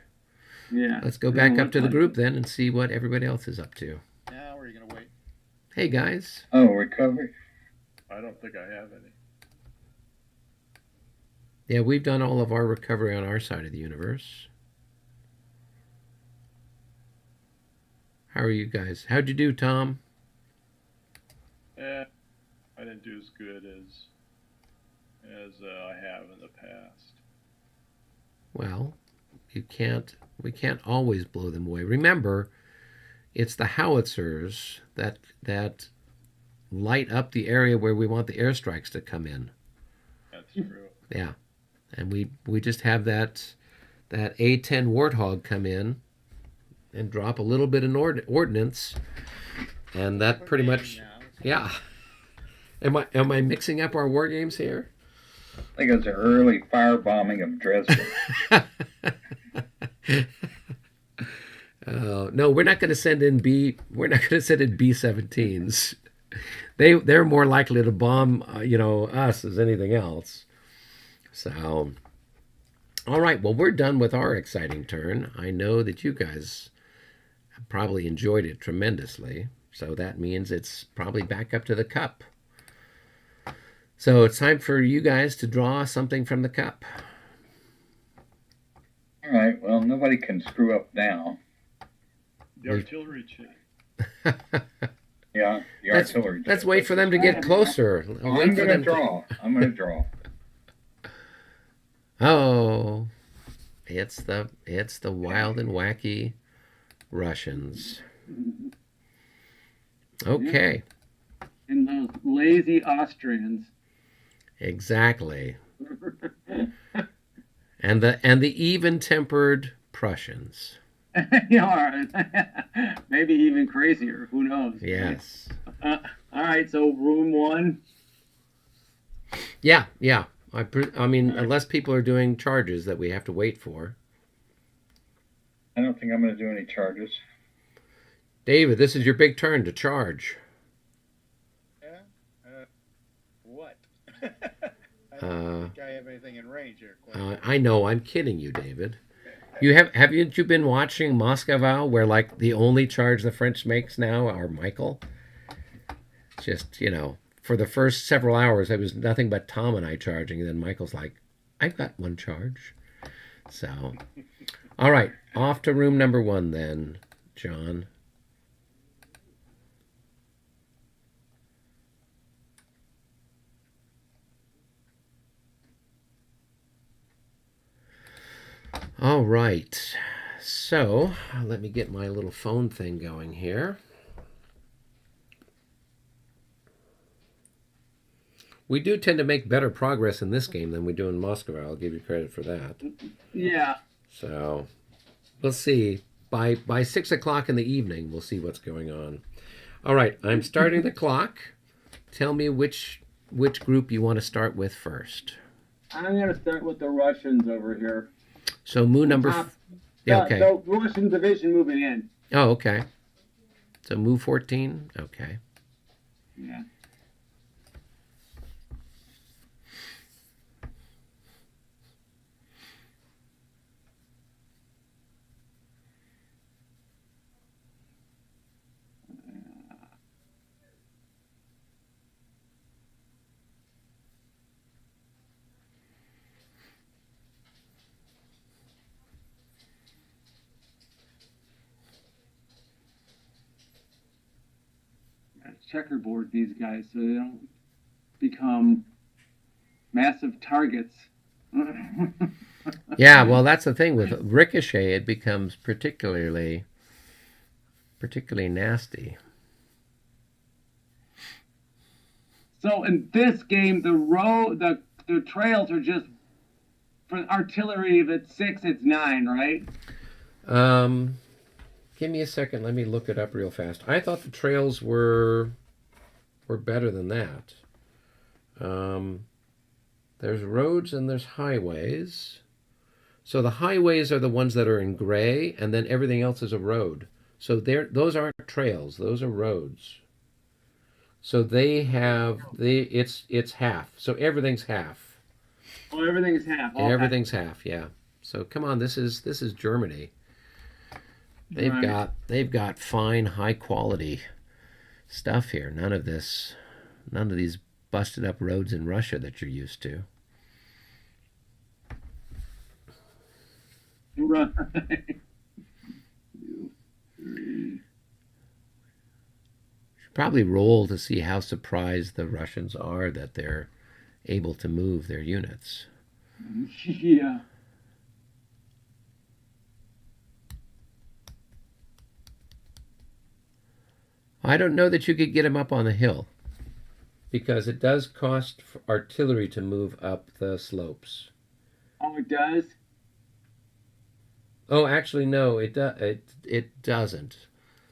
Yeah. Let's go back up to the group then and see what everybody else is up to. Now, where are you going to wait? Hey, guys. Oh, recovery. I don't think I have any. Yeah, we've done all of our recovery on our side of the universe. How are you guys? How'd you do, Tom? I didn't do as good as I have in the past. Well, we can't always blow them away. Remember, it's the howitzers that light up the area where we want the airstrikes to come in. That's true. Yeah, and we just have that A-10 Warthog come in and drop a little bit of ordnance, and that pretty much, yeah. Am I mixing up our war games here? I think it was an early firebombing of Dresden. No, we're not going to send in B-17s. They're more likely to bomb us as anything else. So, all right. Well, we're done with our exciting turn. I know that you guys probably enjoyed it tremendously. So that means it's probably back up to the cup. So it's time for you guys to draw something from the cup. All right. Well, nobody can screw up now. The artillery chit. Yeah, the artillery. Let's wait for them to get closer. I'm going to draw. I'm going to draw. Oh, it's the wild and wacky Russians. Okay. And those lazy Austrians. Exactly. and the even-tempered Prussians. Maybe even crazier. Who knows? Yes. All right. So room 1. Yeah. I mean, unless people are doing charges that we have to wait for. I don't think I'm going to do any charges. David, this is your big turn to charge. Yeah? What? I don't think I have anything in range here. I know, I'm kidding you, David. Haven't you been watching Moscow, where like the only charge the French makes now are Michael? Just, for the first several hours, it was nothing but Tom and I charging, and then Michael's like, I've got one charge. So, all right, off to room number 1 then, John. All right, so let me get my little phone thing going here. We do tend to make better progress in this game than we do in Moscow. I'll give you credit for that. Yeah. So we'll see. By 6 o'clock in the evening, we'll see what's going on. All right, I'm starting the clock. Tell me which group you want to start with first. I'm going to start with the Russians over here. So move number... Yeah, okay. The Russian division moving in. Oh, okay. So move 14? Okay. Yeah. Checkerboard these guys so they don't become massive targets. Yeah, well, that's the thing with Ricochet; it becomes particularly nasty. So in this game, the trails are just for artillery. If it's 6, it's 9, right? Give me a second. Let me look it up real fast. I thought the trails were better than that. There's roads and there's highways. So the highways are the ones that are in gray, and then everything else is a road. So those aren't trails; those are roads. So it's half. So everything's half. Oh, everything's half. Okay. Everything's half. Yeah. So come on, this is Germany. They've got fine, high quality stuff here. None of these busted up roads in Russia that you're used to. Right. Probably roll to see how surprised the Russians are that they're able to move their units. Yeah. I don't know that you could get him up on the hill because it does cost artillery to move up the slopes. Oh, it does? Oh, actually, no, it doesn't.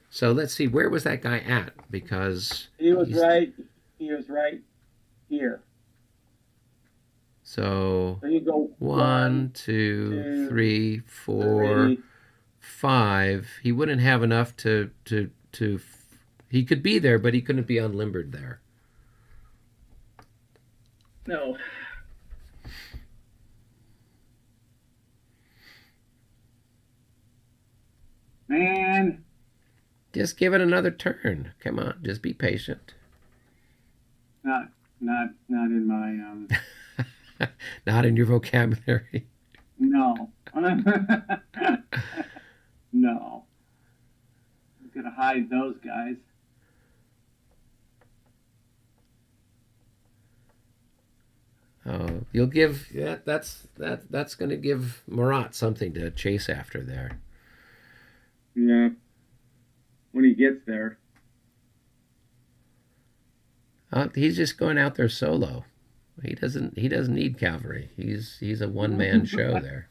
So let's see, where was that guy at? Because He was right here. So So you go 1, 2, 3, 4, 5. He wouldn't have enough to. He could be there, but he couldn't be unlimbered there. No. Man. Just give it another turn. Come on, just be patient. Not in my Not in your vocabulary. No. No. I'm gonna hide those guys. Oh, you'll give that's going to give Marat something to chase after there. Yeah. When he gets there. He's just going out there solo. He doesn't need cavalry. He's a one-man show there.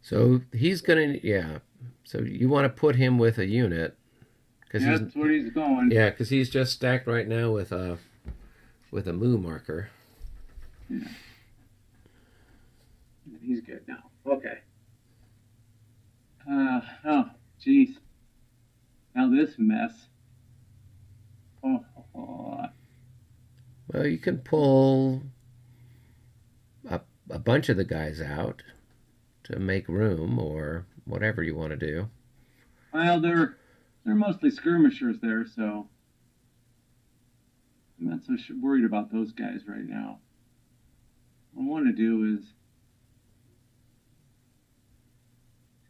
So he's gonna, yeah. So you want to put him with a unit, because That's where he's going. Yeah, because he's just stacked right now with a moo marker. Yeah. He's good now. Okay. Oh, jeez. Now this mess. Oh. Well, you can pull a bunch of the guys out to make room, or whatever you want to do. Well, they're mostly skirmishers there, so I'm not so worried about those guys right now. What I want to do is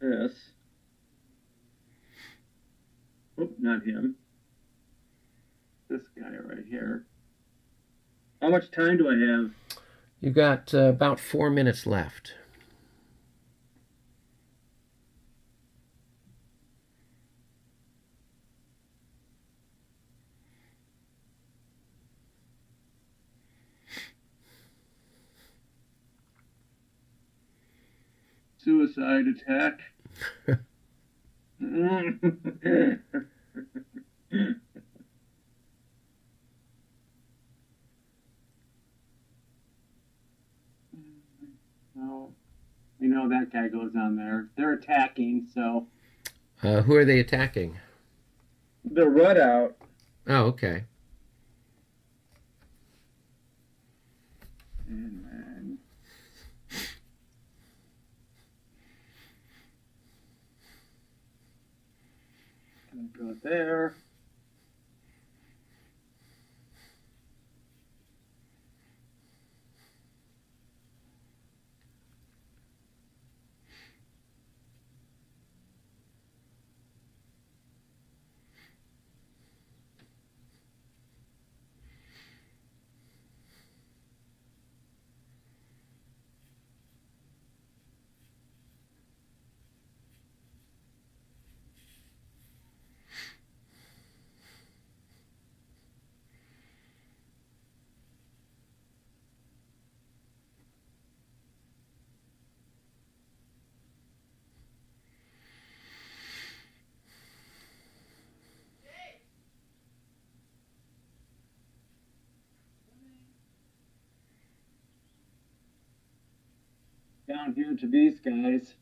this. Oh, not him. This guy right here. How much time do I have? You've got about 4 minutes left. Suicide attack. No, you know that guy goes on there. They're attacking, so Who are they attacking? the rut out. Oh, okay. And then go there. down here to these guys.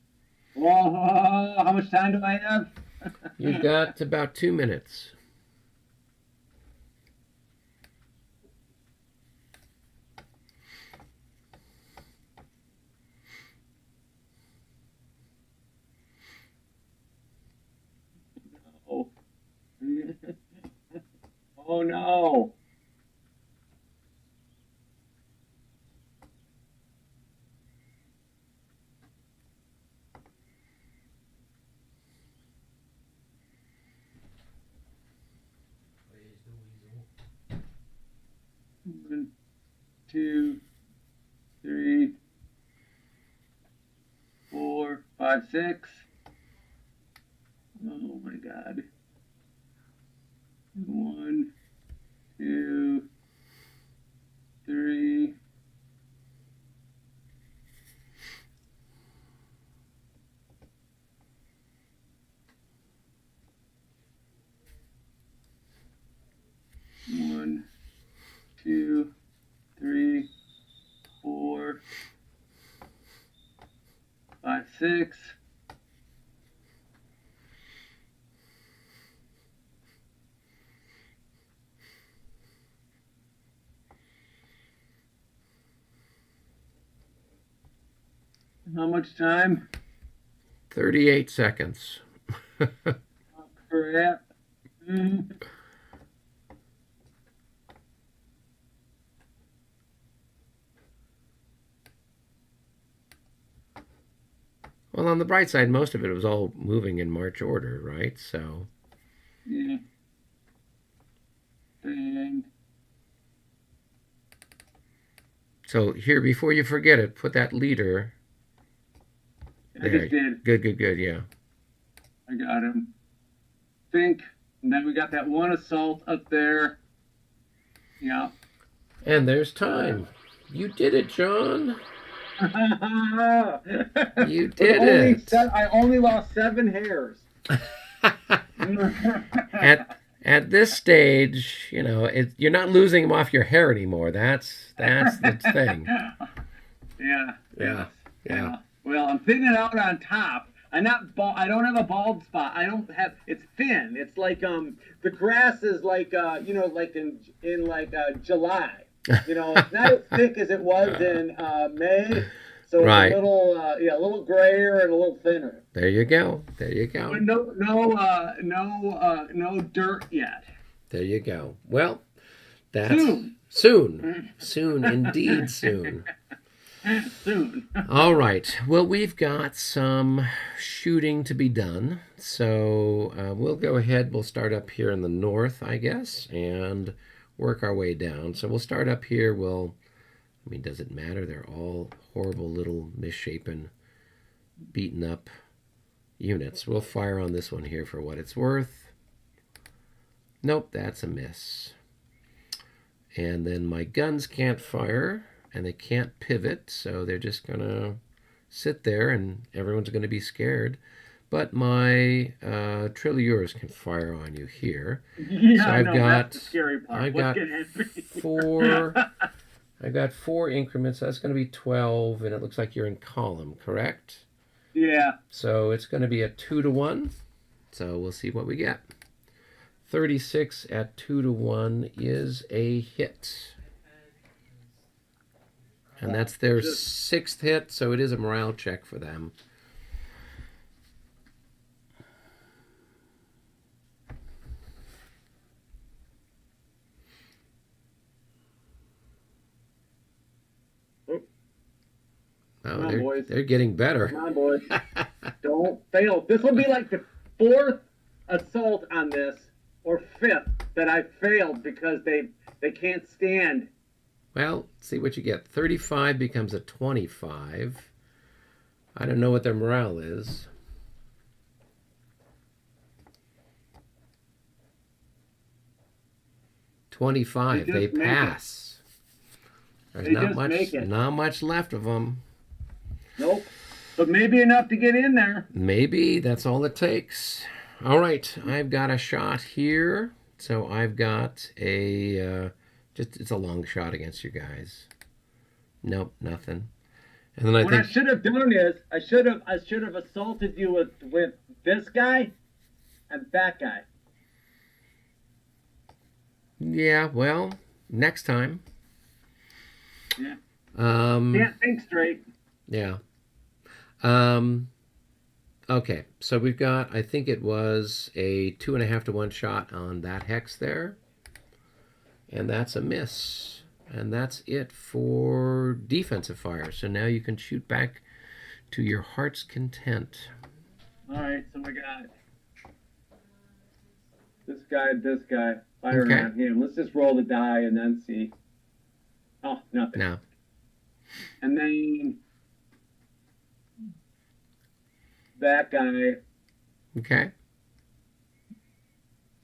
Whoa, how much time do I have? You've got about 2 minutes. Oh. Oh no. One, two, three, four, five, six. Oh my God. One, two, three. One, two, three, four, five, six. How much time? 38 seconds. Oh, crap. Well, on the bright side, most of it was all moving in march order, right? So, Yeah. And so here, before you forget it, put that leader. I just did. Good, yeah. I got him. Think. And then we got that one assault up there. Yeah. And there's time. You did it, John. You did it. I only lost 7 hairs. At this stage, you know, you're not losing them off your hair anymore. That's the thing. Yeah. Well, I'm thinning out on top. I'm not bald. I don't have a bald spot. I don't have. It's thin. It's like the grass is like you know, like in July. You know, it's not as thick as it was in May. So it's Right. a little grayer and a little thinner. There you go. But no dirt yet. There you go. Well, that's Soon. Soon, indeed soon. Soon. All right. Well, we've got some shooting to be done. So we'll go ahead. We'll start up here in the north, I guess, and work our way down. So we'll start up here. Does it matter? They're all horrible little misshapen, beaten up units. We'll fire on this one here for what it's worth. Nope, that's a miss. And then my guns can't fire, and they can't pivot, so they're just going to sit there, and everyone's going to be scared. But my trilliers can fire on you here. Yeah, so that's the scary part. I've got I've got 4 increments. That's going to be 12, and it looks like you're in column, correct? Yeah. So it's going to be a 2-to-1. So we'll see what we get. 36 at 2-to-1 is a hit. And that's their 6th hit, so it is a morale check for them. Oh, they're getting better. Come on, boys. Don't fail. This will be like the 4th assault on this, or 5th, that I failed because they can't stand. Well, see what you get. 35 becomes a 25. I don't know what their morale is. They pass. There's not much left of them. Nope. But maybe enough to get in there. Maybe that's all it takes. All right, I've got a shot here. So I've got it's a long shot against you guys. Nope, nothing. And then I What I think, should have done is I should have assaulted you with this guy and that guy. yeah, well, next time. Yeah. Um, Can't think straight. yeah. Um, okay, so we've got, I think it was a 2.5 to 1 shot on that hex there. And that's a miss. And that's it for defensive fire. So now you can shoot back to your heart's content. All right, so we got this guy, firing Okay. on him. Let's just roll the die and then see. Oh, nothing. Now, And then that guy, okay.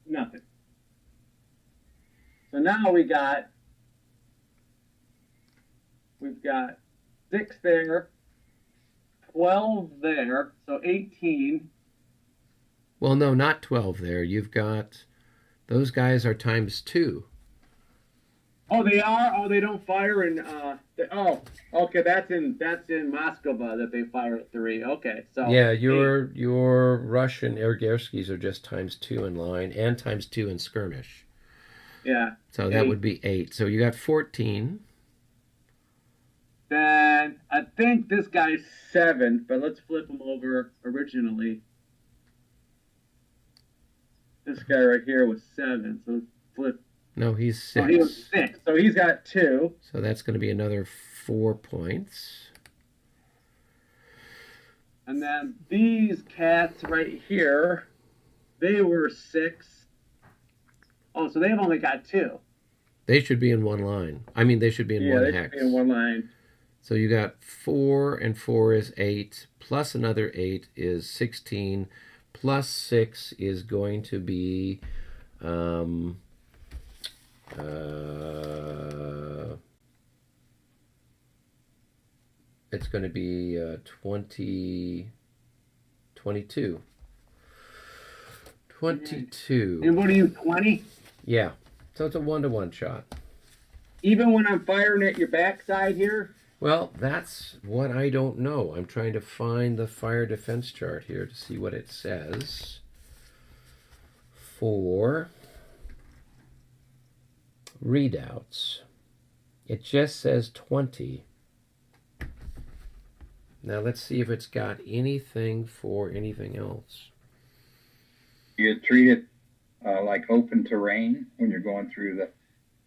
nothing. So now we've got 6 there, 12 there, so 18. Well, no, not 12 there. You've got, those guys are ×2. Oh, they are. Oh, they don't fire in. Okay. That's in Moskova that they fire at 3. Okay, so Yeah, 8. your Russian Ergerskis are just ×2 in line and ×2 in skirmish. Yeah. So that 8. would be 8. So you got 14. Then I think this guy's 7, but let's flip him over originally. This guy right here was 7, so let's flip. No, he's 6. Oh, he was 6, so he's got 2. So that's going to be another 4 points. And then these cats right here, they were 6. Oh, so they've only got 2. They should be in one line. I mean, they should be in one they hex. should be in one line. So you got 4, and 4 is 8, plus another 8 is 16, plus 6 is going to be it's going to be 20, 22. 22. And what are you, 20? Yeah. So it's a 1-to-1 shot. Even when I'm firing at your backside here? Well, that's what I don't know. I'm trying to find the fire defense chart here to see what it says. For readouts, it just says 20. Now let's see if it's got anything for anything else. You treat it like open terrain when you're going through the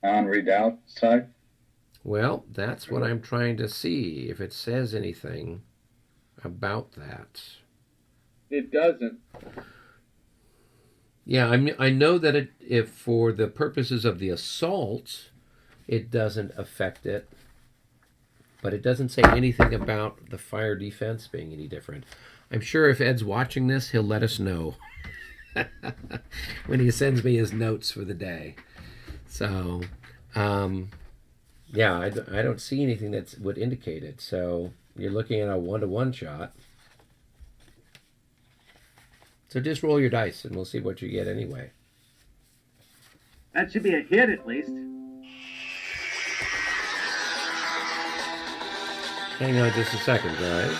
non-redoubt side? Well, that's what I'm trying to see, if it says anything about that. It doesn't. Yeah, I know that if for the purposes of the assault, it doesn't affect it, but it doesn't say anything about the fire defense being any different. I'm sure if Ed's watching this, he'll let us know when he sends me his notes for the day. So, yeah, I don't see anything that would indicate it. So you're looking at a 1-to-1 shot. So just roll your dice and we'll see what you get anyway. That should be a hit at least. Hang on just a second, guys.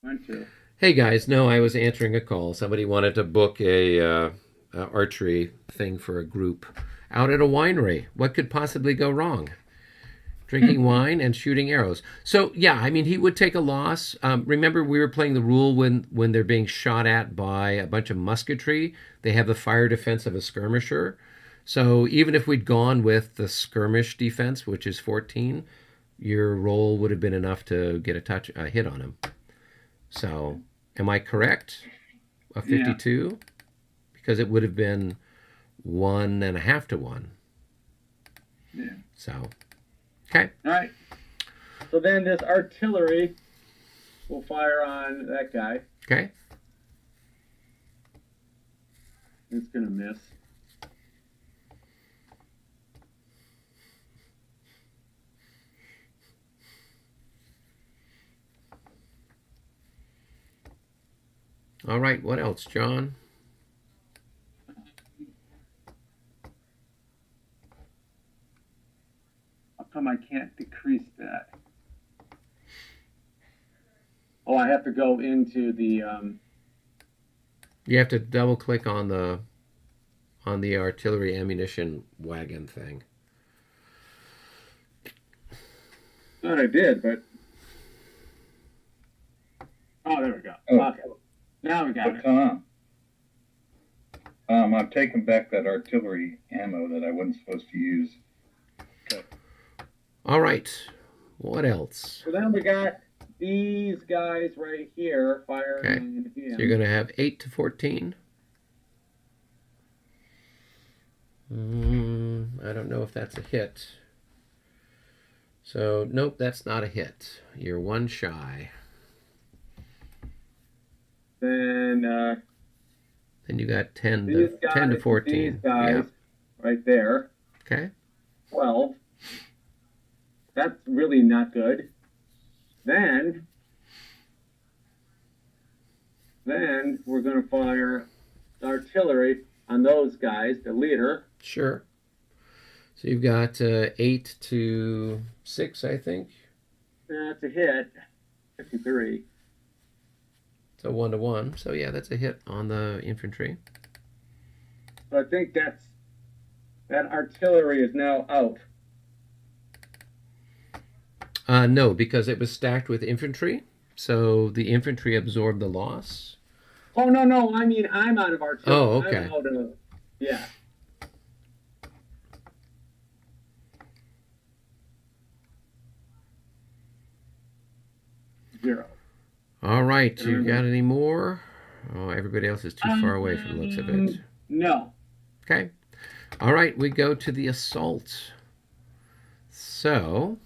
Went to. Hey guys, no, I was answering a call. Somebody wanted to book a archery thing for a group out at a winery. What could possibly go wrong? Drinking wine and shooting arrows. So yeah, I mean, he would take a loss. Remember, we were playing the rule when they're being shot at by a bunch of musketry, they have the fire defense of a skirmisher. So even if we'd gone with the skirmish defense, which is 14, your roll would have been enough to get a hit on him. So, am I correct? A 52? Yeah. Because it would have been 1.5 to 1. Yeah. So, okay. All right. So then this artillery will fire on that guy. Okay. It's going to miss. All right, what else, John? How come I can't decrease that? Oh, I have to go into the... You have to double click on the artillery ammunition wagon thing. Thought I did, but... Oh, there we go. Oh. Okay. Now we got it. Tom, I'm taking back that artillery ammo that I wasn't supposed to use. Okay. All right. What else? So then we got these guys right here firing Okay. in him. So you're going to have 8 to 14. I don't know if that's a hit. So, nope, that's not a hit. You're one shy. Then Then you got 10 these to guys, 10 to 14. These guys Yeah. right there. Okay. 12. That's really not good. Then we're going to fire artillery on those guys, the leader. Sure. So you've got 8 to 6, I think. That's a hit. 53. So 1 to 1. So yeah, that's a hit on the infantry. So I think that artillery is now out. No, because it was stacked with infantry. So the infantry absorbed the loss. Oh, no. I mean, I'm out of artillery. Oh, okay. I'm out of, yeah. Zero. All right, you got any more? Oh, everybody else is too far away from the looks of it. No. Okay. All right, we go to the assault. So,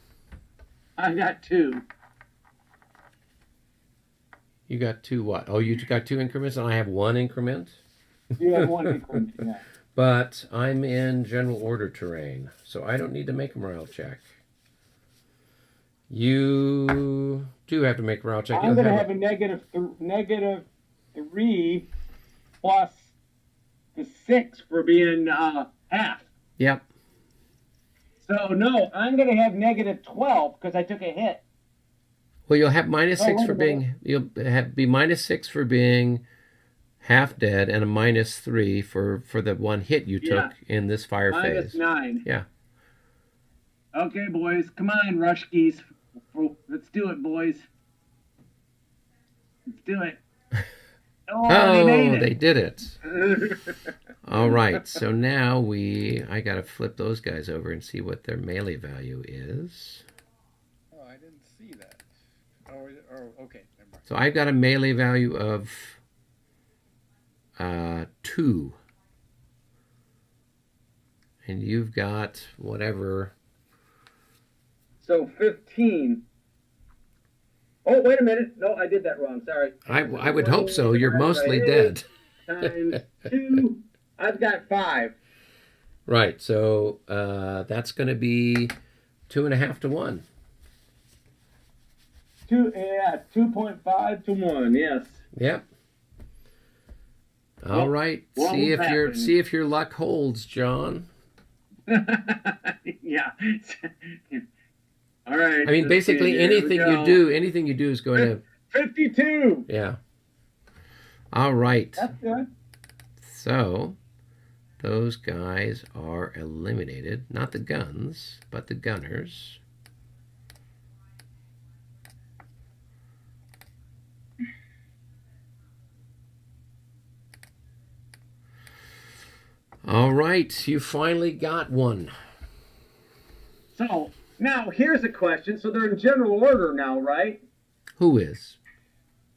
I got 2. you got 2 what? Oh, you got 2 increments and I have 1 increment? You have 1 increment, yeah. But I'm in general order terrain, so I don't need to make a morale check. You do have to make a morale check. I'm going to have a negative 3 plus the 6 for being half. Yep. So, no, I'm going to have negative 12 because I took a hit. Well, you'll have minus Oh, 6 wait for a being... You'll be minus 6 for being half dead and a minus 3 for the one hit you took in this fire minus phase. 9. Yeah. Okay, boys. Come on, Rushkies. Let's do it, boys. Let's do it. Oh, they they made did it. it. All right, so now I got to flip those guys over and see what their melee value is. Oh, I didn't see that. Oh, okay. Never mind. So I've got a melee value of 2. And you've got whatever. So 15. Oh, wait a minute. No, I did that wrong. Sorry. I would hope so. You're mostly dead. Times 2. I've got 5. Right, so that's going to be 2.5 to 1. 2.5 to 1. Yes. Yep. All right. See if your luck holds, John. Yeah. All right. I mean, basically anything you do is going to 52. Yeah. All right. That's good. So those guys are eliminated. Not the guns, but the gunners. All right, you finally got one. So now here's a question. So they're in general order now, right? Who is?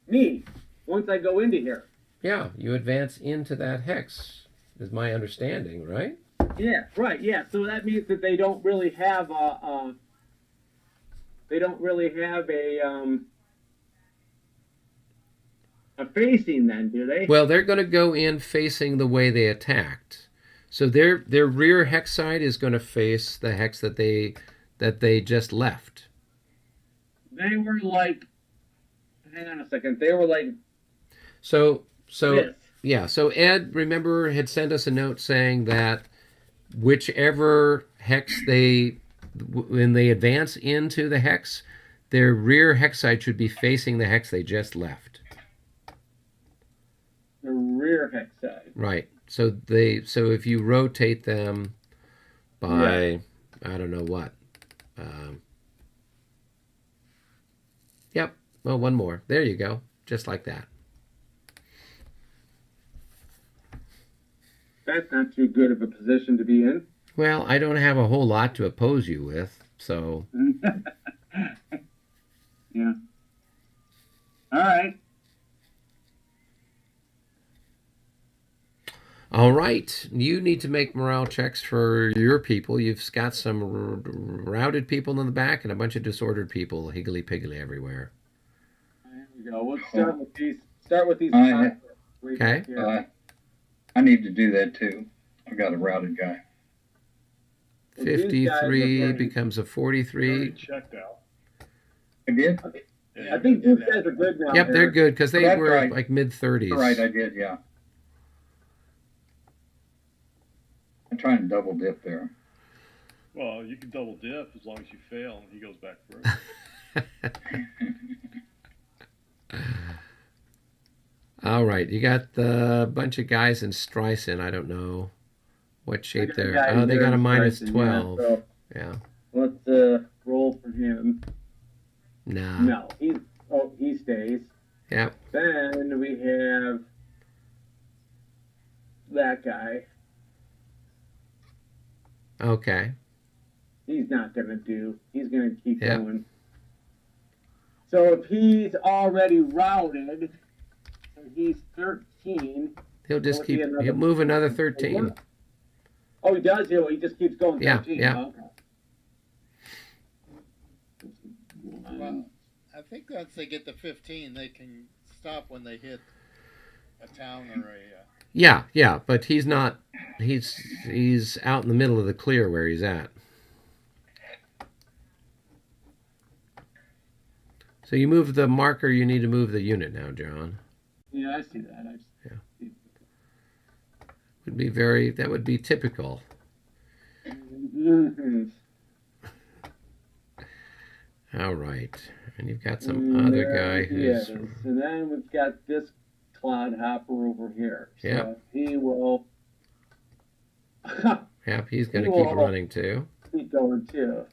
Me. Once I go into here. Yeah, you advance into that hex, is my understanding, right? Yeah. Right. Yeah. So that means that they don't really have a facing then, do they? Well, they're going to go in facing the way they attacked. So their rear hex side is going to face the hex that they just left. They were like, hang on a second. They were like So this. yeah. So Ed, remember, had sent us a note saying that whichever hex when they advance into the hex, their rear hex side should be facing the hex they just left. The rear hex side. Right. So if you rotate them by I don't know what. Yep. Well, one more. There you go. Just like that. That's not too good of a position to be in. Well, I don't have a whole lot to oppose you with, so. Yeah. All right. All right. You need to make morale checks for your people. You've got some routed people in the back and a bunch of disordered people, higgly-piggly everywhere. There we go. Let's start with these. Start with these. Okay. I need to do that too. I've got a routed guy. 53 becomes a 43. Checked out. I did? I think these guys are good now. Yep, they're good because they That's were right. like mid-30s. Right, I did, yeah. I'm trying to double dip there. Well, you can double dip as long as you fail and he goes back through. All right, you got the bunch of guys in Streisand. I don't know what shape they're. Oh, they got a minus 12. So Yeah. let's roll for him. Nah. No, he stays. Yep. Then we have that guy. Okay. He's not gonna do. He's gonna keep Yep. going. So if he's already routed, and he's 13. He'll just Will it be keep. another- He'll move another 13. Oh, he does. He just keeps going. Yeah, 13. yeah. Okay. Well, I think once they get to 15, they can stop when they hit a town or a. Yeah, but he's not. He's out in the middle of the clear where he's at. So you move the marker. You need to move the unit now, John. Yeah, I see that. Would be very. That would be typical. Mhm. All right, and you've got some other guy who's. And then we've got this cloud hopper over here. So Yeah. he will. Yep, he's going to He keep will- running too. keep going too.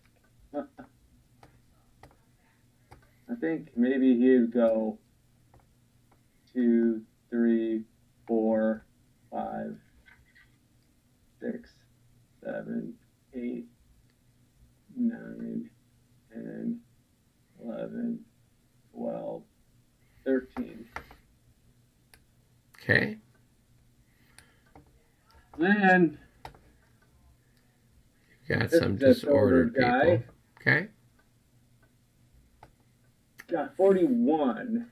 I think maybe he'd go 2, 3, 4, 5, 6, 7, 8, 9, 10, 11, 12, 13. Okay. Then Got This some disordered disordered guy. people. Okay. got 41.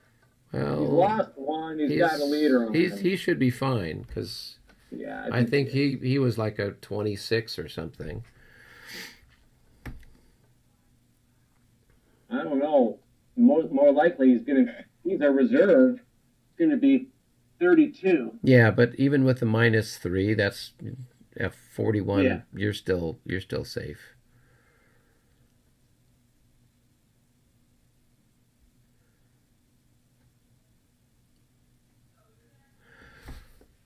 He's Well, lost one. He's got a leader on him. he should be fine because Yeah, I think he was like a 26 or something. I don't know. More likely he's a reserve. He's gonna be 32. Yeah, but even with the -3, that's at 41. Yeah. You're still safe.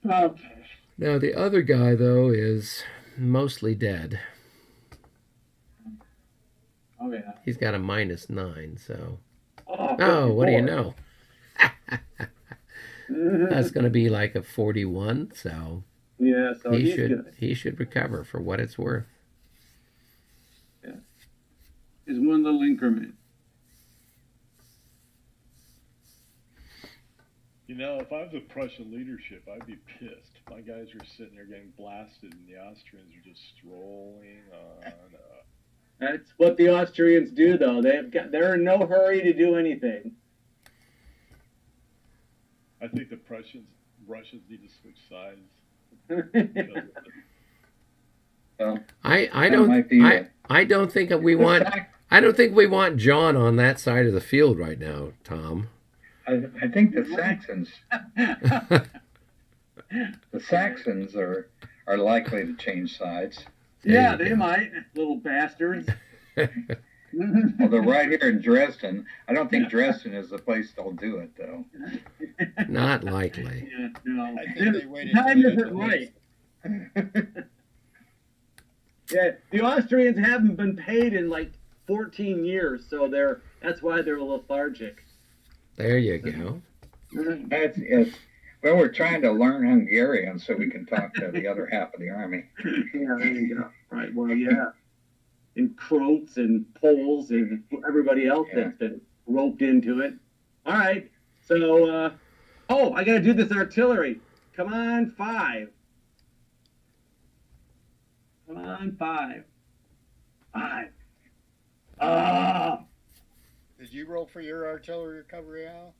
Okay. Now, the other guy, though, is mostly dead. Oh yeah. He's got a -9, so. Oh, Oh, what do you 54. know? That's going to be like a 41, so Yeah, so he's good. he should recover for what it's worth. Yeah. Is one little increment. You know, if I was the Prussian leadership, I'd be pissed. My guys are sitting there getting blasted, and the Austrians are just strolling on. That's what the Austrians do, though. They're in no hurry to do anything. I think the Russians need to switch sides. Well, I that might be I don't think we want I don't think we want John on that side of the field right now, Tom. I think the Saxons are likely to change sides. Yeah, There you they go. might, little bastards. Although right here in Dresden, I don't think Dresden is the place they'll do it, though. Not likely. Yeah, no. I think they waited Time till they isn't right. get Yeah, the Austrians haven't been paid in like 14 years, so that's why they're lethargic. There you go. That's it. Well, we're trying to learn Hungarian so we can talk to the other half of the army. Yeah, there you go. Right, well, yeah. And Croats and Poles and everybody else Yeah. that's been roped into it. All right, so, I got to do this artillery. Come on, 5. Come on, 5. 5. Did you roll for your artillery recovery, Al?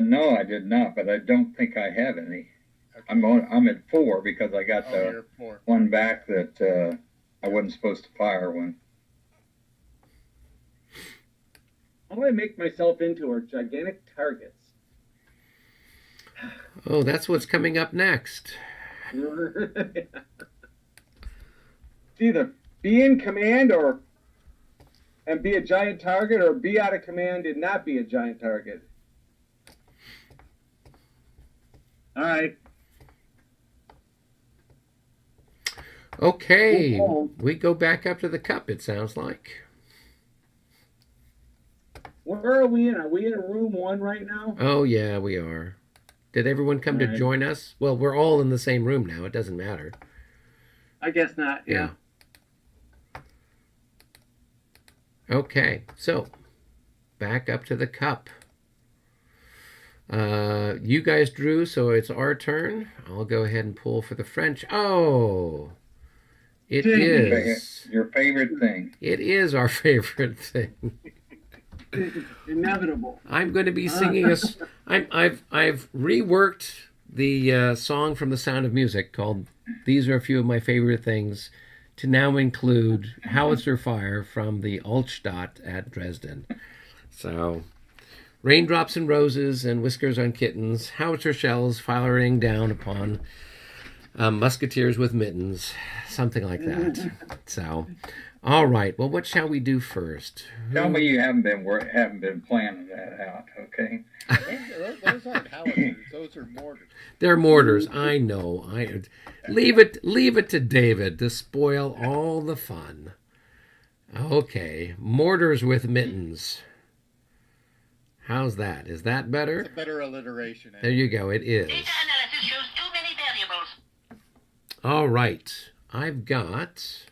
No, I did not, but I don't think I have any. Okay. I'm at 4 because I got Oh, the you're 4. one back that I wasn't supposed to fire when. How do I make myself into our gigantic targets? Oh, that's what's coming up next. It's either be in command and be a giant target, or be out of command and not be a giant target. All right. Okay, Oh. we go back up to the cup, it sounds like. Where are we in? Are we in room 1 right now? Oh, yeah, we are. Did everyone come to Right. join us? Well, we're all in the same room now. It doesn't matter. I guess not. Yeah. Okay, so back up to the cup. You guys drew, so it's our turn. I'll go ahead and pull for the French. Oh, it Dang it. is. Your favorite thing. It is our favorite thing. Inevitable. I'm going to be singing I've reworked the song from The Sound of Music called "These Are a Few of My Favorite Things" to now include Howitzer Fire from the Altstadt at Dresden. So, raindrops and roses and whiskers on kittens, howitzer shells firing down upon musketeers with mittens, something like that. So, all right. Well, what shall we do first? Tell me you haven't been planning that out, okay? Those aren't howitzers. Those are mortars. They're mortars. I know. Leave it to David to spoil all the fun. Okay, mortars with mittens. How's that? Is that better? It's a better alliteration. There you go. It is. Data analysis shows too many variables. All right. I've got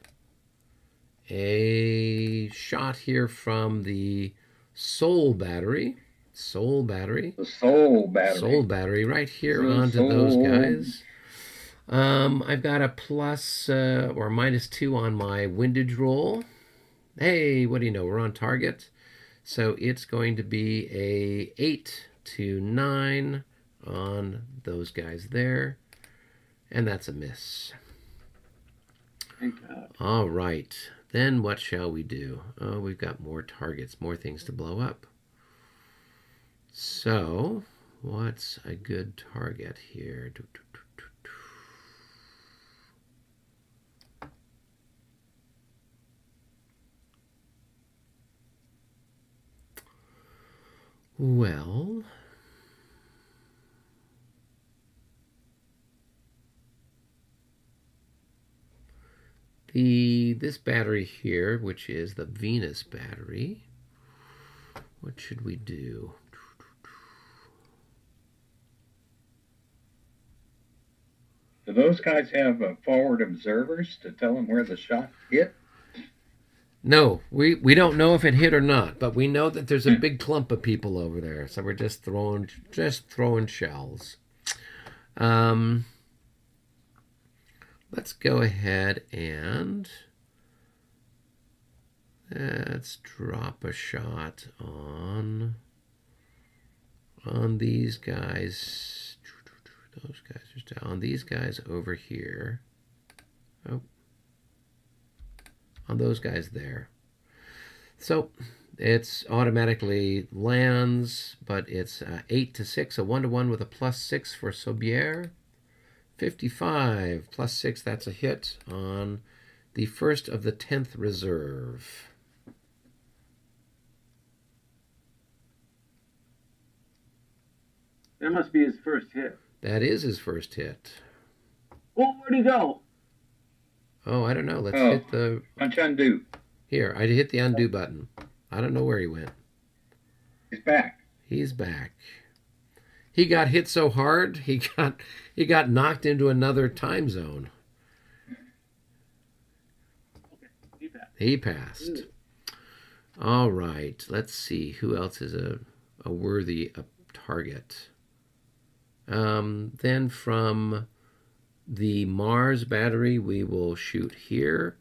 a shot here from the Soul Battery. Soul Battery. The soul battery. Soul Battery right here The onto those soul. guys. I've got a plus or -2 on my windage roll. Hey, what do you know? We're on target. So it's going to be a 8 to 9 on those guys there. And that's a miss. Thank God. All right. Then what shall we do? Oh, we've got more targets, more things to blow up. So, what's a good target here? Well, this battery here, which is the Venus battery, what should we do? Do those guys have forward observers to tell them where the shot hit? No, we don't know if it hit or not, but we know that there's a big clump of people over there, so we're just throwing shells. Let's go ahead and let's drop a shot on these guys. Those guys are down. On these guys over here. Oh. On those guys there. So it's automatically lands, but it's 8 to 6, a 1-to-1 with a +6 for Sobier. 55 +6, that's a hit on the first of the 10th reserve. That must be his first hit. That is his first hit. Oh, where'd he go? Oh, I don't know. Let's hit the... Punch undo. Here, I hit the undo button. I don't know where he went. He's back. He's back. He got hit so hard, he got knocked into another time zone. He passed. All right. Let's see. Who else is a worthy target? Then from the Mars battery, we will shoot here.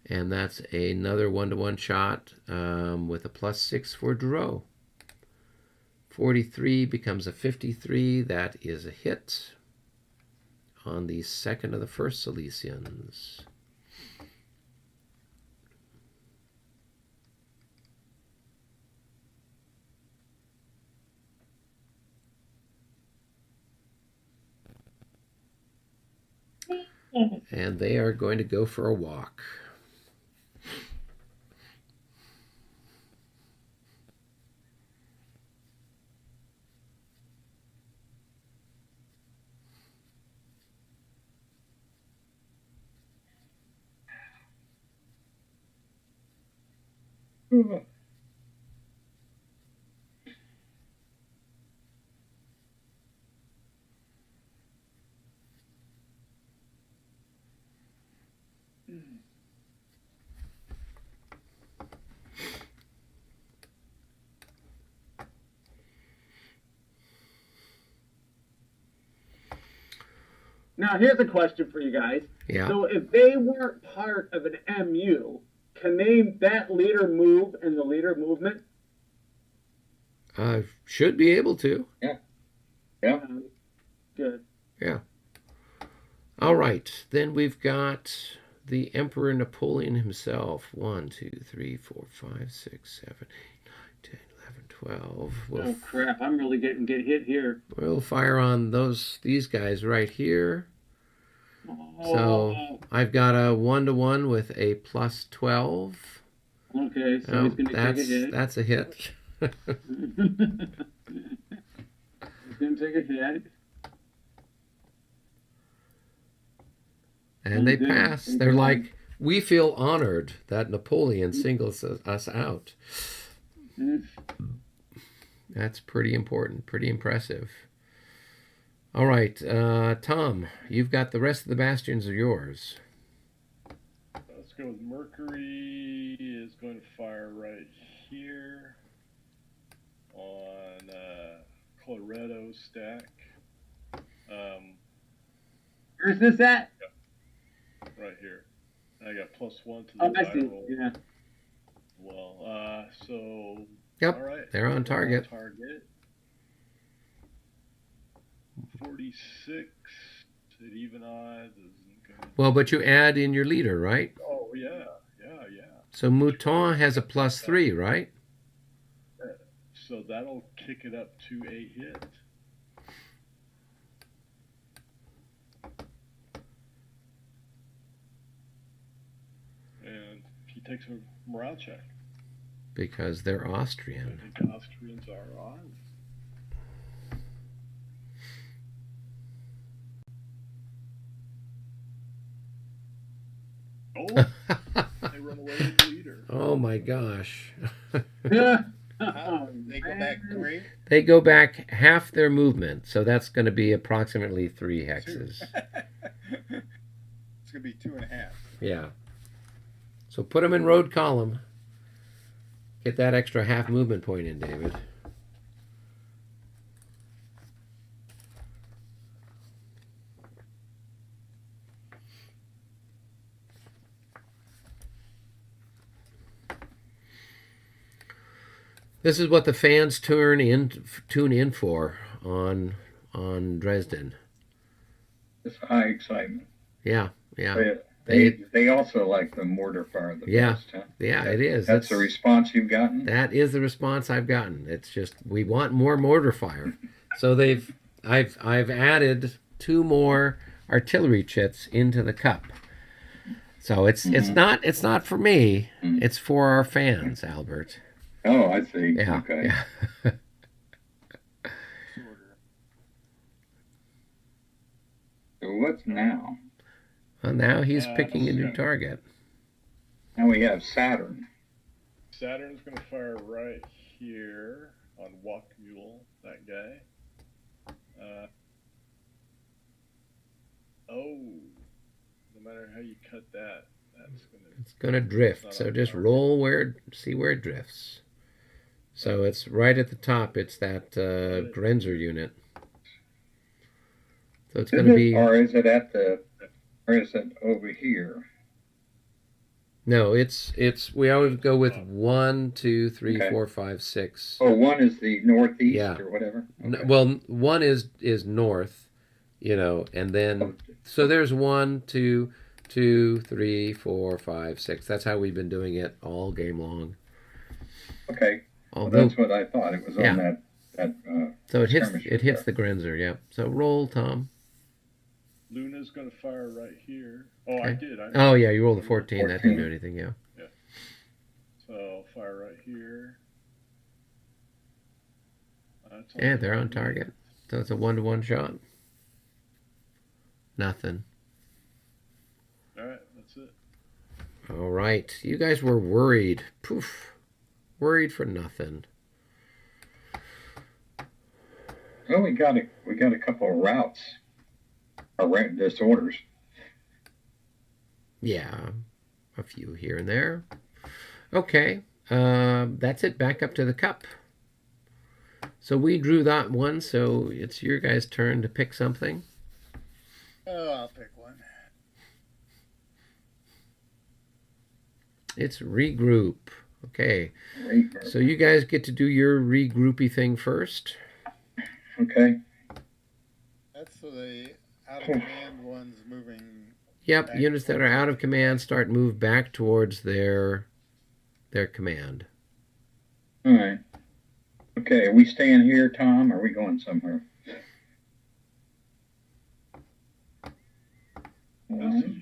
And that's another 1-to-1 shot with a +6 for Dro. 43 becomes a 53. That is a hit on the second of the first Silesians. And they are going to go for a walk. Now, here's a question for you guys. Yeah. So if they weren't part of an MU, can that leader move in the leader movement? Should be able to. Yeah. Good. Yeah. All right. Then we've got the Emperor Napoleon himself. 1, 2, 3, 4, 5, 6, 7, 8, 9, 10, 11, 12. Oh crap! I'm really get hit here. We'll fire on these guys right here. Oh. So I've got a 1-to-1 with a +12. Okay, so he's gonna take a hit. That's a hit. He's gonna take a hit. And they pass. They're like, we feel honored that Napoleon singles us out. That's pretty important, pretty impressive. All right, Tom, you've got the rest of the bastions are yours. Let's go with Mercury is going to fire right here on Colorado stack. Where's this at? Right here. I got +1 to the Oh, I die see. roll. Yeah. Well, so Yep, all right, they're on target. 46 at even odds isn't good. Well, but you add in your leader, right? Oh yeah. So Mouton has a +3, right? So that'll kick it up to a hit. And he takes a morale check. Because they're Austrian. I think Austrians are on. No, they run away with the leader. Oh my gosh. They go back 3? They go back half their movement, so that's going to be approximately 3 hexes. It's gonna be 2.5. Yeah. So put them in road column. Get that extra half movement point in, David. This is what the fans tune in for on Dresden. It's high excitement. Yeah, yeah. They also like the mortar fire the Yeah. best, huh? Yeah, it is. That's the response you've gotten? That is the response I've gotten. It's just we want more mortar fire. So I've added 2 more artillery chits into the cup. So it's not for me. It's for our fans, Albert. Oh, I see. Yeah. Okay. Yeah. So what's now? Well, now he's picking a new okay. target. Now we have Saturn. Saturn's going to fire right here on Walk Mule, that guy. No matter how you cut that, that's going to... It's going to drift. So just roll see where it drifts. So it's right at the top. It's that Grenzer unit. So it's going to be... Or is it or is it over here? No, it's we always go with 1, 2, 3, Okay. 4, 5, 6. Oh, one is the northeast Yeah. or whatever? Okay. Well, 1 is north, and then so there's 1, 2, 3, 4, 5, 6. That's how we've been doing it all game long. Okay. Well, Although, that's what I thought. It was Yeah. on that so it skirmisher hits there. the Grenzer, yeah. So roll, Tom. Luna's going to fire right here. Oh, I Okay. did. Oh yeah, you rolled a 14. That didn't do anything, yeah. So I'll fire right here. That's Yeah, they're on target. So it's a 1-to-1 shot. Nothing. All right, that's it. All right. You guys were worried. Poof. Worried for nothing. Well, we got a couple of routes, or disorders. Yeah. A few here and there. Okay. That's it. Back up to the cup. So we drew that one, so it's your guys' turn to pick something. Oh, I'll pick one. It's regroup. Okay. Regroup. So you guys get to do your regroupy thing first. Okay. That's so the out of command ones moving. Yep, back units that are out of command move back towards their command. All right. Okay, are we staying here, Tom, or are we going somewhere? This is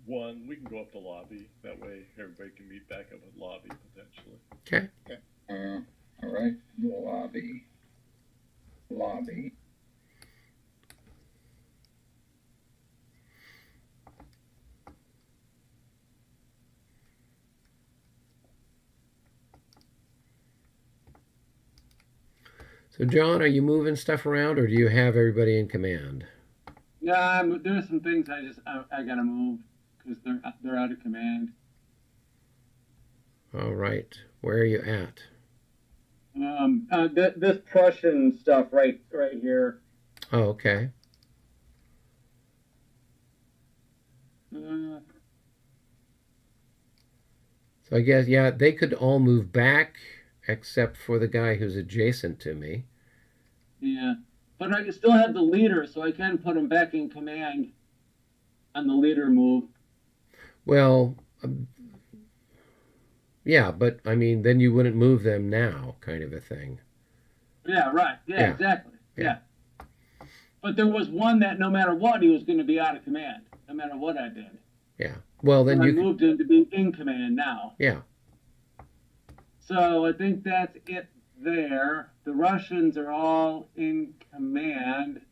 1. We can go up the lobby. That way everybody can meet back up at lobby potentially. Okay. All right. Lobby. So John, are you moving stuff around, or do you have everybody in command? Yeah, there's some things I gotta move because they're out of command. All right. Where are you at? This Prussian stuff right here. Oh, okay. Uh, So I guess, yeah, they could all move back except for the guy who's adjacent to me. yeah, but I can still have the leader, so I can put him back in command on the leader move. Well, yeah, but I mean, then you wouldn't move them now, kind of a thing. Yeah, right. Yeah, Yeah. exactly. Yeah. Yeah. But there was one that no matter what, he was going to be out of command, no matter what I did. Yeah. Well, then I you moved him to be in command now. Yeah. So I think that's it there. The Russians are all in command. Let's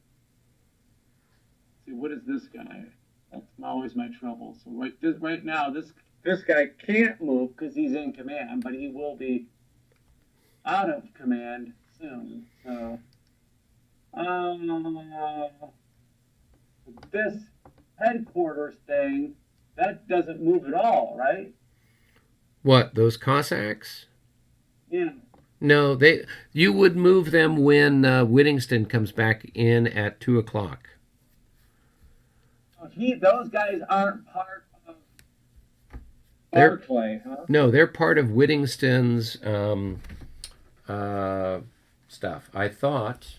see, what is this guy? That's Maoist always my trouble. So right now, this guy can't move because he's in command, but he will be out of command soon. So, this headquarters thing, that doesn't move at all, right? What, those Cossacks? Yeah. No, you would move them when Whittington comes back in at 2:00. Those guys aren't part of They're- Barclay, huh? No, they're part of Whittington's stuff. I thought,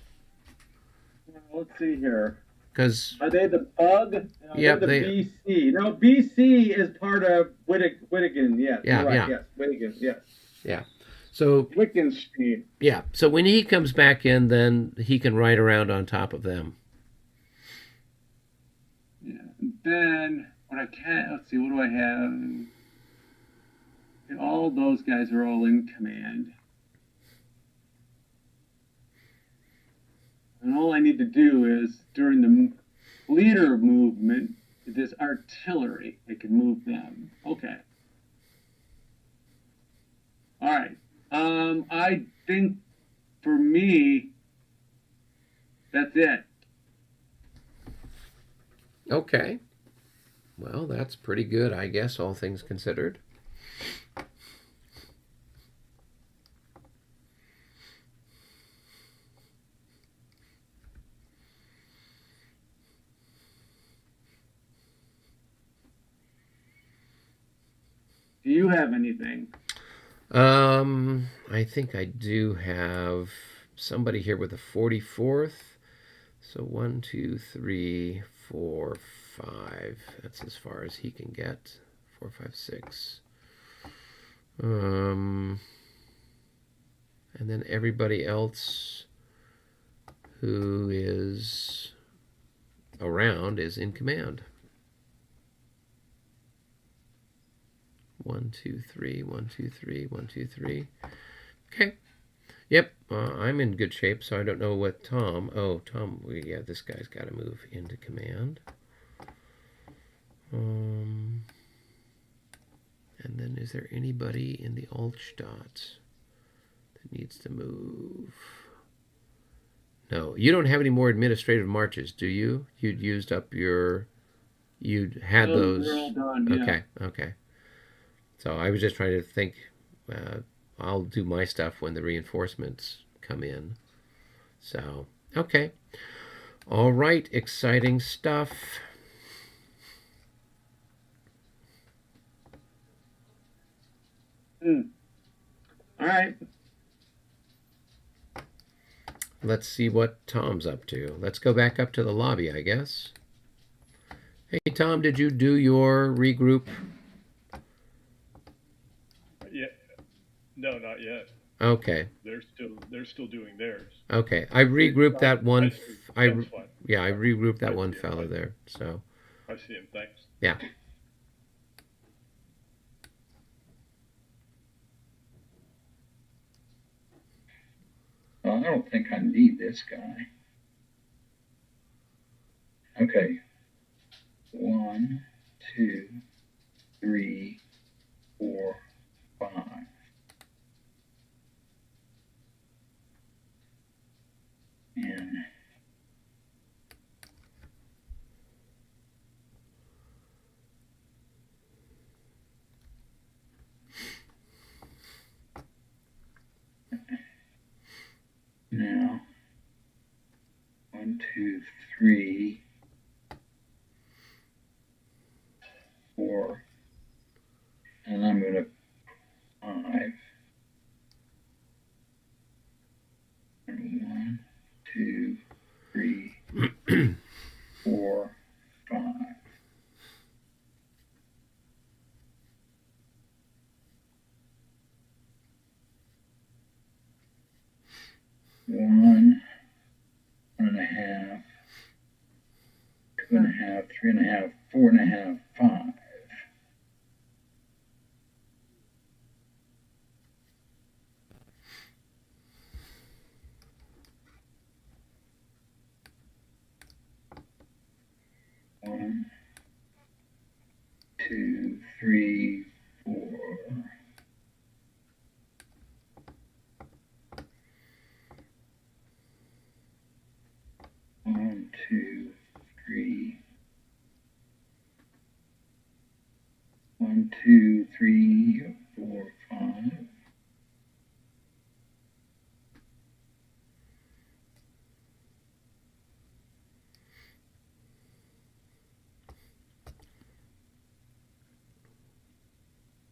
Let's see here. because Are they the bug? No, Yep, they're the BC. No, BC is part of Whittigan. Yes, Yeah, you're right. yeah. Yes, Whittigan. Yes, so Wittgenstein. yeah. So when he comes back in, then he can ride around on top of them. Yeah. And then what I can't. Let's see. What do I have? All those guys are all in command. And all I need to do is, during the leader movement, this artillery, I can move them. Okay. All right. I think for me, that's it. Okay. Well, that's pretty good, I guess, all things considered. Do you have anything? I think I do have somebody here with a 44th. So 1, 2, 3, 4, 5. That's as far as he can get. 4, 5, 6. And then everybody else who is around is in command. 1, 2, 3, 1, 2, 3, 1, 2, 3. Okay. Yep, I'm in good shape, so I don't know what Tom... Oh, Tom, yeah, this guy's got to move into command. And then is there anybody in the Altstadt that needs to move? No, you don't have any more administrative marches, do you? You'd used up your... You'd had those... They're all done, yeah. Okay, okay. So I was just trying to think... I'll do my stuff when the reinforcements come in. So, okay. All right, exciting stuff. All right. Let's see what Tom's up to. Let's go back up to the lobby, I guess. Hey, Tom, did you do your regroup? Yeah. No, not yet. Okay. They're still doing theirs. Okay. I regrouped that one. That's fine. I regrouped that one fellow there. So, I see him. Thanks. yeah. Well, I don't think I need this guy. Okay. 1, 2, 3, 4, 5. And now 1, 2, 3, 4, and I'm going to 5. And 1, 2, 3, 4, 5. One and a half, 2.5, 3.5, 4.5, 5. One, 2, 3, 4, 5.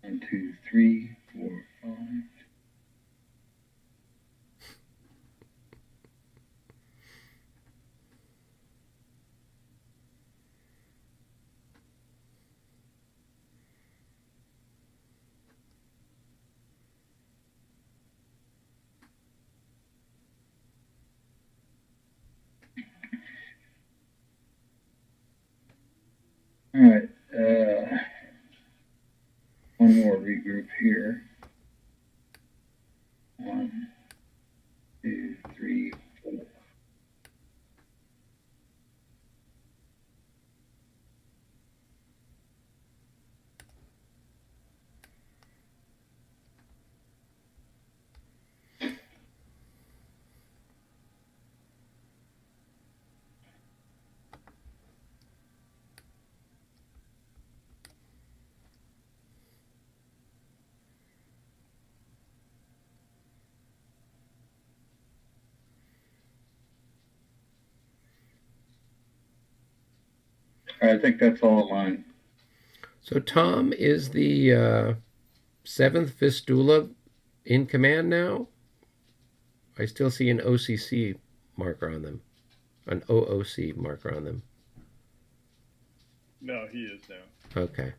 One, 2, 3, 4, 5. All right. One more regroup here. 1, 2, 3, 4. All right, I think that's all of mine. So Tom, is the 7th Vistula in command now? I still see an OCC marker on them, an OOC marker on them. No, he is now. Okay.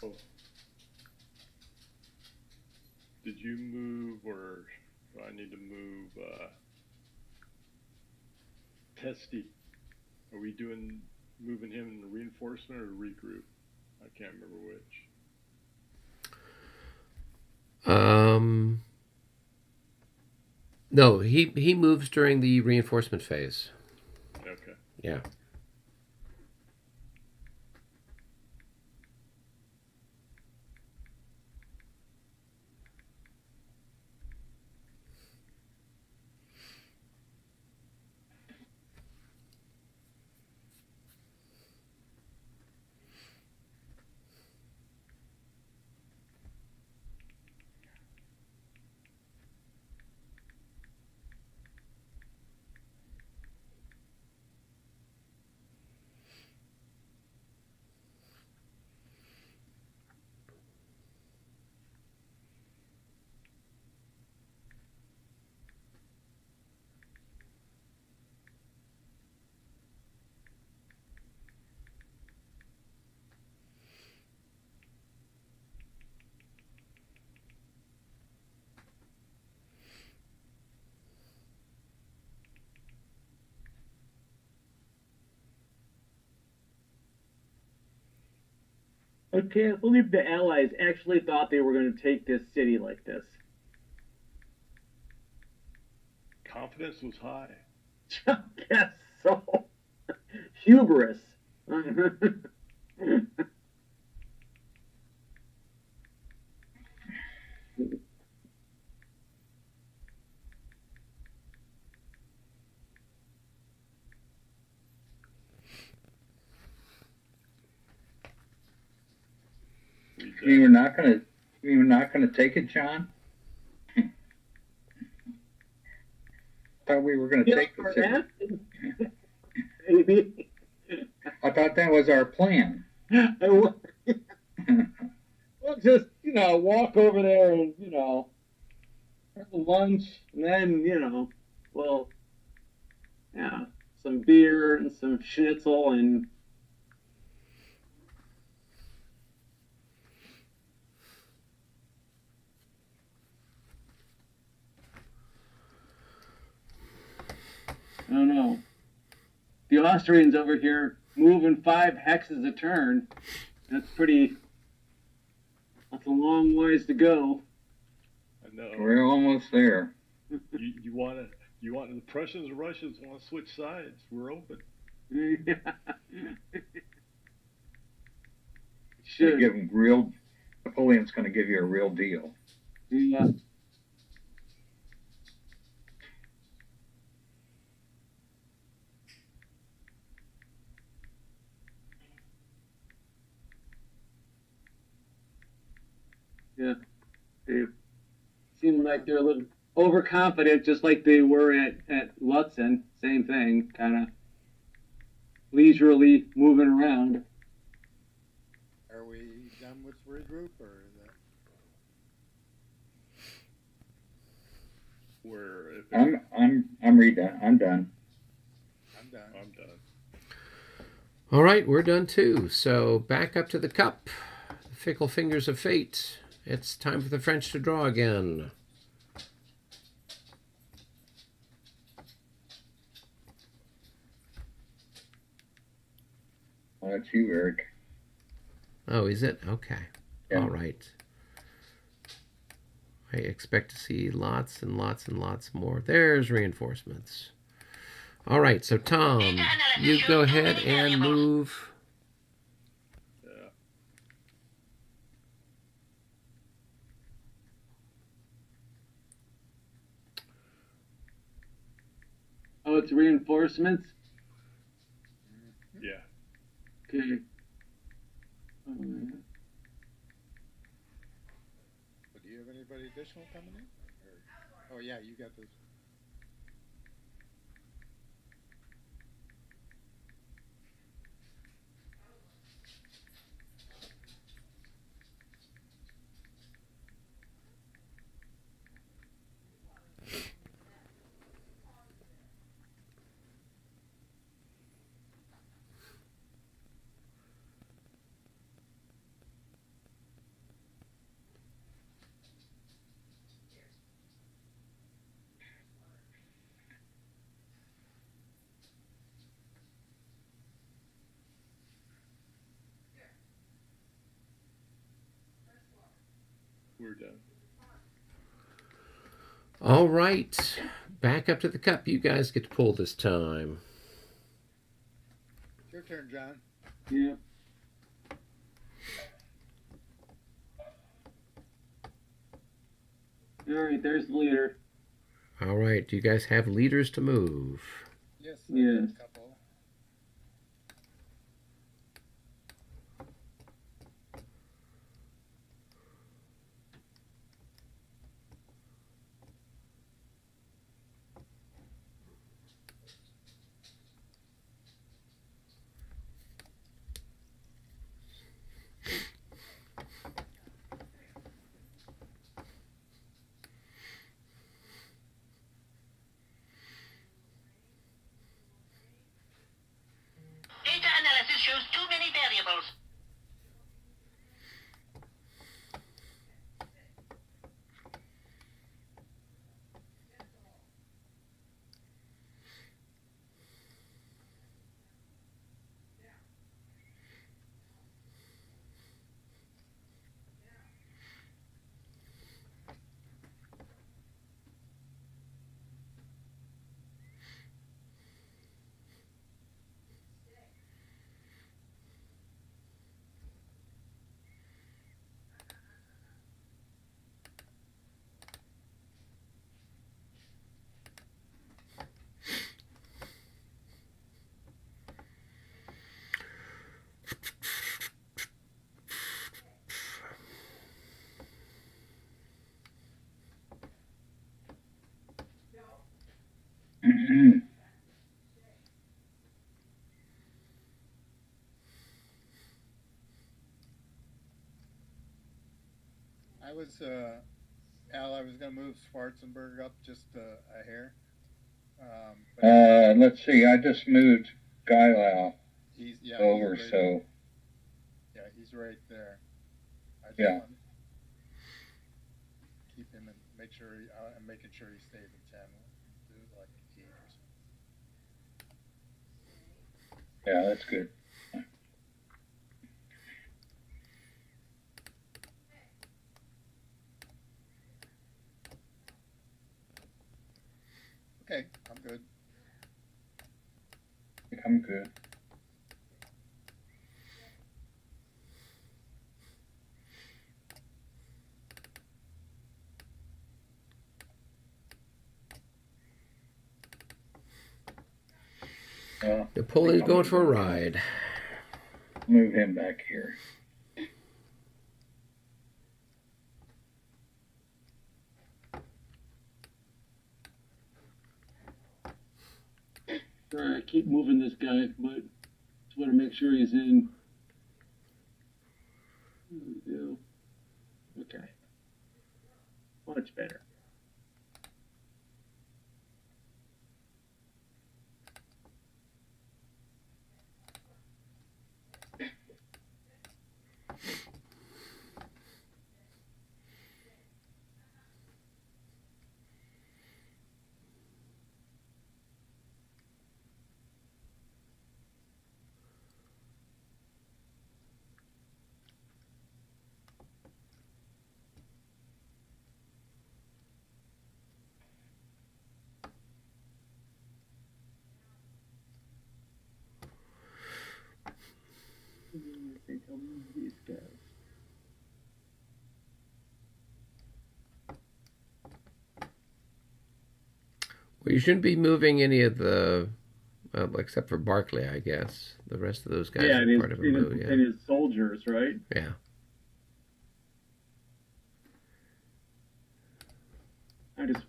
Oh. Did you move, or do I need to move Testy? Are we moving him in reinforcement or regroup? I can't remember which. No, he moves during the reinforcement phase. Okay. Yeah. I can't believe the Allies actually thought they were going to take this city like this. Confidence was high. I guess so. Hubris. You were not gonna take it, John? Thought we were gonna take the city. Maybe. I thought that was our plan. We'll just, walk over there and, have a lunch, and then, well, yeah, some beer and some schnitzel and. I don't know. The Austrians over here moving 5 hexes a turn. That's a long ways to go. I know. We're almost there. You want the Prussians and Russians want to switch sides? We're open. They Should. give them real. Napoleon's going to give you a real deal. Yeah. Yeah. They seem like they're a little overconfident, just like they were at Lutzen. Same thing, kind of leisurely moving around. Are we done with regroup, or is that? Where if I'm redone. I'm done. I'm done. I'm done. All right, we're done too. So back up to the cup. The fickle fingers of fate. It's time for the French to draw again. Oh, that's you, Eric. Oh, is it? Okay. Yeah. All right. I expect to see lots and lots and lots more. There's reinforcements. All right, so Tom, you go ahead and move. Yeah. Oh, it's reinforcements. Yeah. Okay. But do you have anybody additional coming in? Or, oh yeah, you got this. We're done. All right, back up to the cup. You guys get to pull this time. It's your turn, John. Yeah. All right, there's the leader. All right, do you guys have leaders to move? Yes. Yes. A couple. Data analysis shows too many variables. I was Al. I was gonna move Schwarzenberg up just a hair. But Let's see. I just moved Guylau he's over, he's right, so yeah, he's right there. I just Yeah. want to keep him and make sure I'm making sure he stays in 10. Do like 8 or something. yeah, that's good. Okay, I'm good. I'm good. Napoleon's going for a ride. Move him back here. Alright, keep moving this guy, but just want to make sure he's in. There we go. Okay. Much better. I think I'll move these guys. Well, you shouldn't be moving any of the, except for Barclay, I guess. The rest of those guys Yeah, are part of a move. Yeah. and his soldiers, right? Yeah. I just.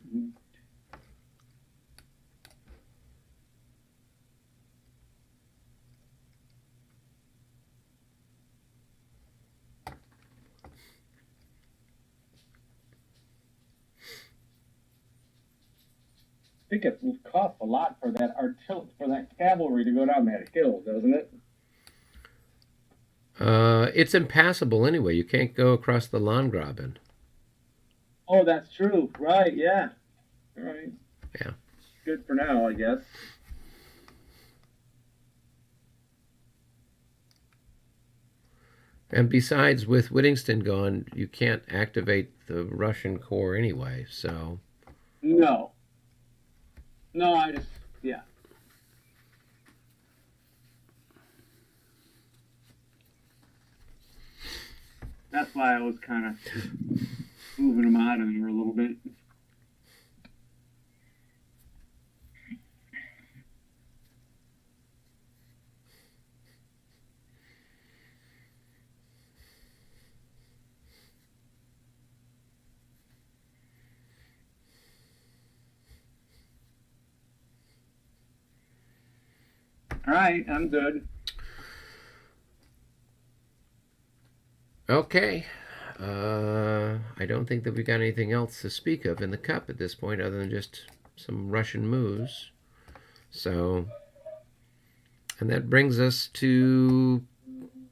I think it costs a lot for that for that cavalry to go down that hill, doesn't it? It's impassable anyway. You can't go across the Landgraben. Oh, that's true. Right, yeah. All right. Yeah. Good for now, I guess. And besides, with Whittington gone, you can't activate the Russian corps anyway, so... No. No, I just, yeah. That's why I was kind of moving them out of there a little bit. All right, I'm good. Okay. I don't think that we got anything else to speak of in the cup at this point other than just some Russian moves. So, and that brings us to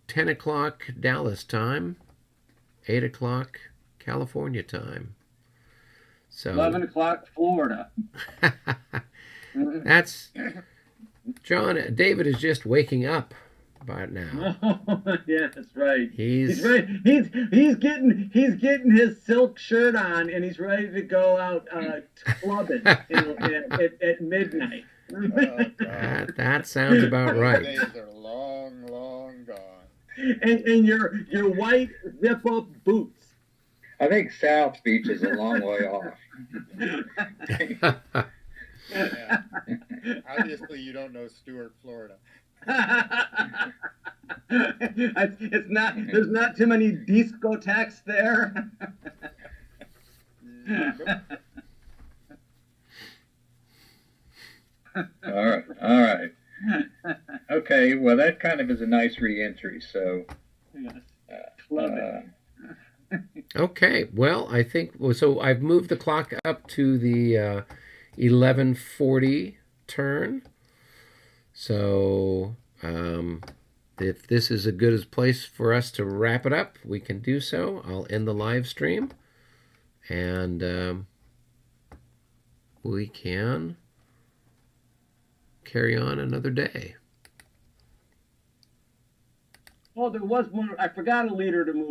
10 o'clock Dallas time, 8 o'clock California time. So 11 o'clock Florida. That's John. David is just waking up by now. Yeah, that's right. He's right. He's getting his silk shirt on and he's ready to go out clubbing at midnight. that sounds about right. Days are long, long gone. And your white zip up boots. I think South Beach is a long way off. Yeah. Obviously, you don't know Stuart, Florida. It's not. There's not too many discotheques there. All right. Okay, well, that kind of is a nice re-entry, so... Yes. Love it. Okay, well, I think so. I've moved the clock up to the 11:40 turn. So, if this is a good place for us to wrap it up, we can do so. I'll end the live stream, and we can carry on another day. Oh, there was one. I forgot a leader to move.